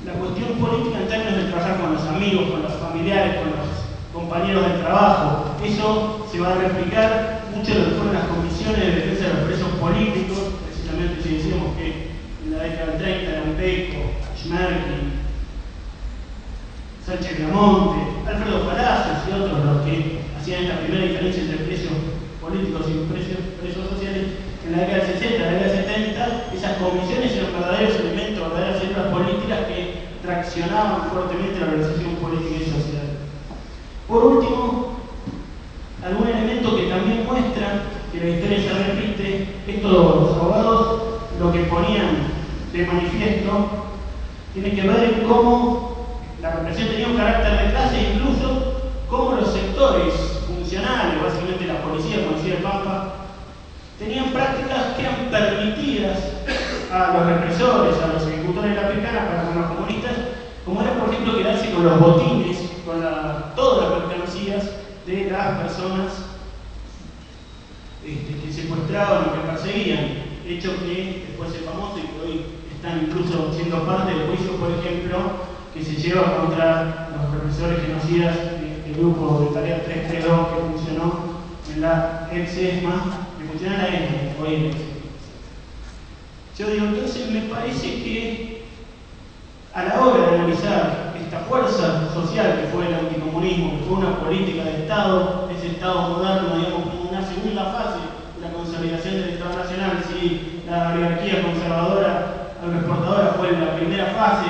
la cuestión política en términos de trabajar con los amigos, con los familiares, con los compañeros de trabajo. Eso se va a replicar mucho lo que fueron las comisiones de defensa de los presos políticos, precisamente si decíamos que en la década del 30 eran Peco, Schmerkin, Sánchez Viamonte, Alfredo Palacios y otros los que hacían esta primera diferencia entre presos políticos y presos sociales. En la década del 60, en la década del 70, esas comisiones eran verdaderos elementos, verdaderas células políticas que traccionaban fuertemente la organización política y social. Por último, algún elemento que también muestra que la historia se repite, estos abogados lo que ponían de manifiesto tiene que ver en cómo la represión tenía un carácter de clase e incluso cómo los sectores funcionales, básicamente la policía, como decía el Pampa, tenían prácticas que eran permitidas a los represores, a los ejecutores de la picana, para con los comunistas, como era por ejemplo quedarse con los botines, con todas las mercancías de las personas que secuestraban o que perseguían, hecho que después es famoso y que hoy están incluso siendo parte del juicio, por ejemplo, que se lleva contra los represores genocidas del grupo de tarea 332 que funcionó en la ex-ESMA, que funcionó en la ESMA, hoy en ESMA. Yo digo, entonces me parece que a la hora de analizar esta fuerza social que fue el anticomunismo, que fue una política de Estado, ese Estado moderno, digamos, como una segunda fase de la consolidación del Estado Nacional, si la oligarquía conservadora agroexportadora fue la primera fase,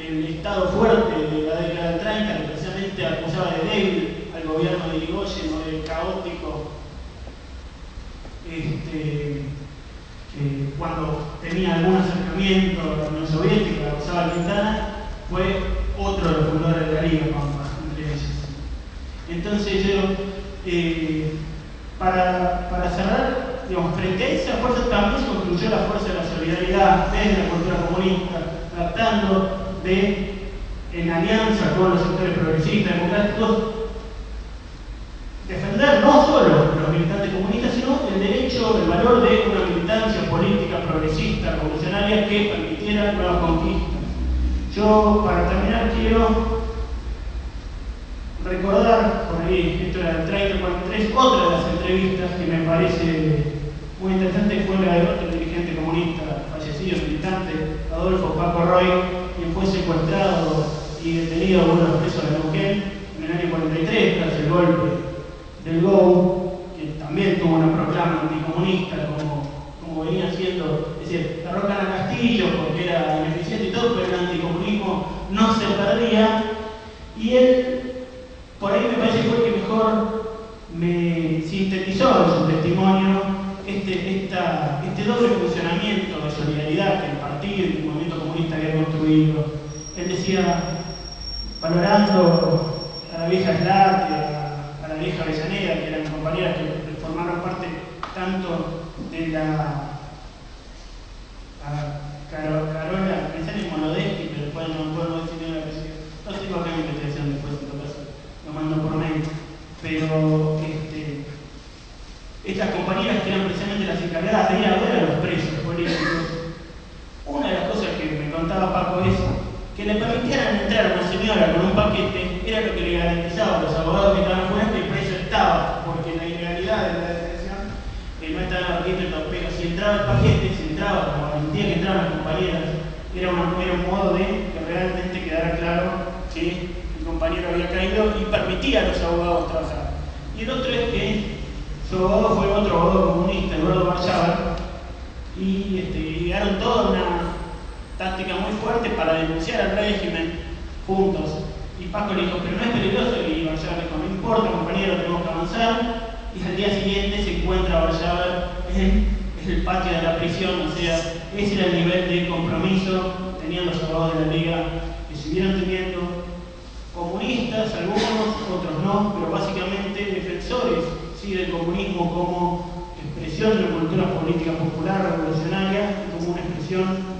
el Estado fuerte de la década del 30, que precisamente acusaba de débil al gobierno de Irigoyen o de caótico, cuando tenía algún acercamiento a la Unión Soviética, acusaba a Quintana, fue otro de los fundadores de la Liga, entre ellos. Entonces yo, para cerrar, digamos, frente a esa fuerza también se construyó la fuerza de la solidaridad desde la cultura comunista, tratando de, en alianza con los sectores progresistas, democráticos, defender no solo los militantes comunistas, sino el derecho, el valor de una militancia política progresista, revolucionaria, que permitiera nuevas conquistas. Yo, para terminar, quiero recordar, por ahí, esto era del 30-43, otra de las entrevistas que me parece muy interesante fue la de otro dirigente comunista fallecido, militante, Adolfo Paco Roy, quien fue secuestrado y detenido por los presos de Neuquén en el año 43 tras el golpe del GOU, que también tuvo una proclama anticomunista, como venía haciendo, es decir, derrocan a Castillo porque era ineficiente y todo, pero el anticomunismo no se perdía, y él, por ahí me parece que fue el que mejor me sintetizó en su testimonio este doble funcionamiento de solidaridad que el partido y el movimiento comunista había construido. Él decía, valorando a la vieja Slate, a la vieja Avellaneda, que eran compañeras que formaron parte tanto de la Carola, pensé en Molodeschi, pero después no puedo decir nada de eso. No tengo acá mi investigación después, en todo caso, lo mando por mail. Pero estas compañeras que eran precisamente las encargadas de ir a ver a los presos políticos, una de las cosas que me contaba Paco es que le permitieran entrar a una señora con un paquete, era lo que le garantizaba a los abogados que estaban afuera que el preso estaba, porque la ilegalidad de la detención no estaba en el paquete, pero si entraba el paquete, si entraba, como garantía que entraban las compañeras, era un modo de que realmente quedara claro que el compañero había caído y permitía a los abogados trabajar. Y el otro es que su abogado fue otro abogado comunista, Eduardo Barchávar, y llegaron toda una táctica muy fuerte para denunciar al régimen juntos. Y Paco le dijo, pero no es peligroso, y Barchávar le dijo, no importa compañero, tenemos que avanzar. Y al día siguiente se encuentra Barchávar en el patio de la prisión, o sea, ese era el nivel de compromiso que tenían los abogados de la Liga, que siguieron teniendo comunistas, algunos, otros no, pero básicamente defensores sí, del comunismo como expresión de una cultura política popular, revolucionaria, y como una expresión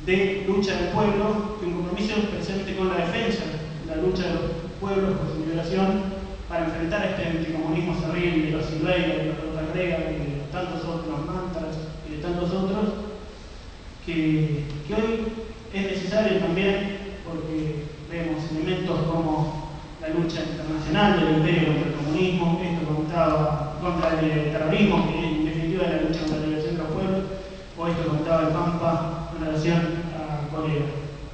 de lucha del pueblo, y un compromiso precisamente con la defensa, la lucha de los pueblos por su liberación, para enfrentar a este anticomunismo servil de los Silveira, de los Rotarrega, y de tantos otros mantras y de tantos otros, que hoy es necesario también, porque vemos elementos como la lucha internacional del imperio contra el comunismo, esto contaba contra el terrorismo, que en definitiva es la lucha contra la liberación de los pueblos, o esto que contaba el Pampa en relación a Corea.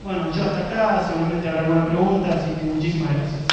Bueno, yo hasta acá, seguramente habrá alguna pregunta, así que muchísimas gracias.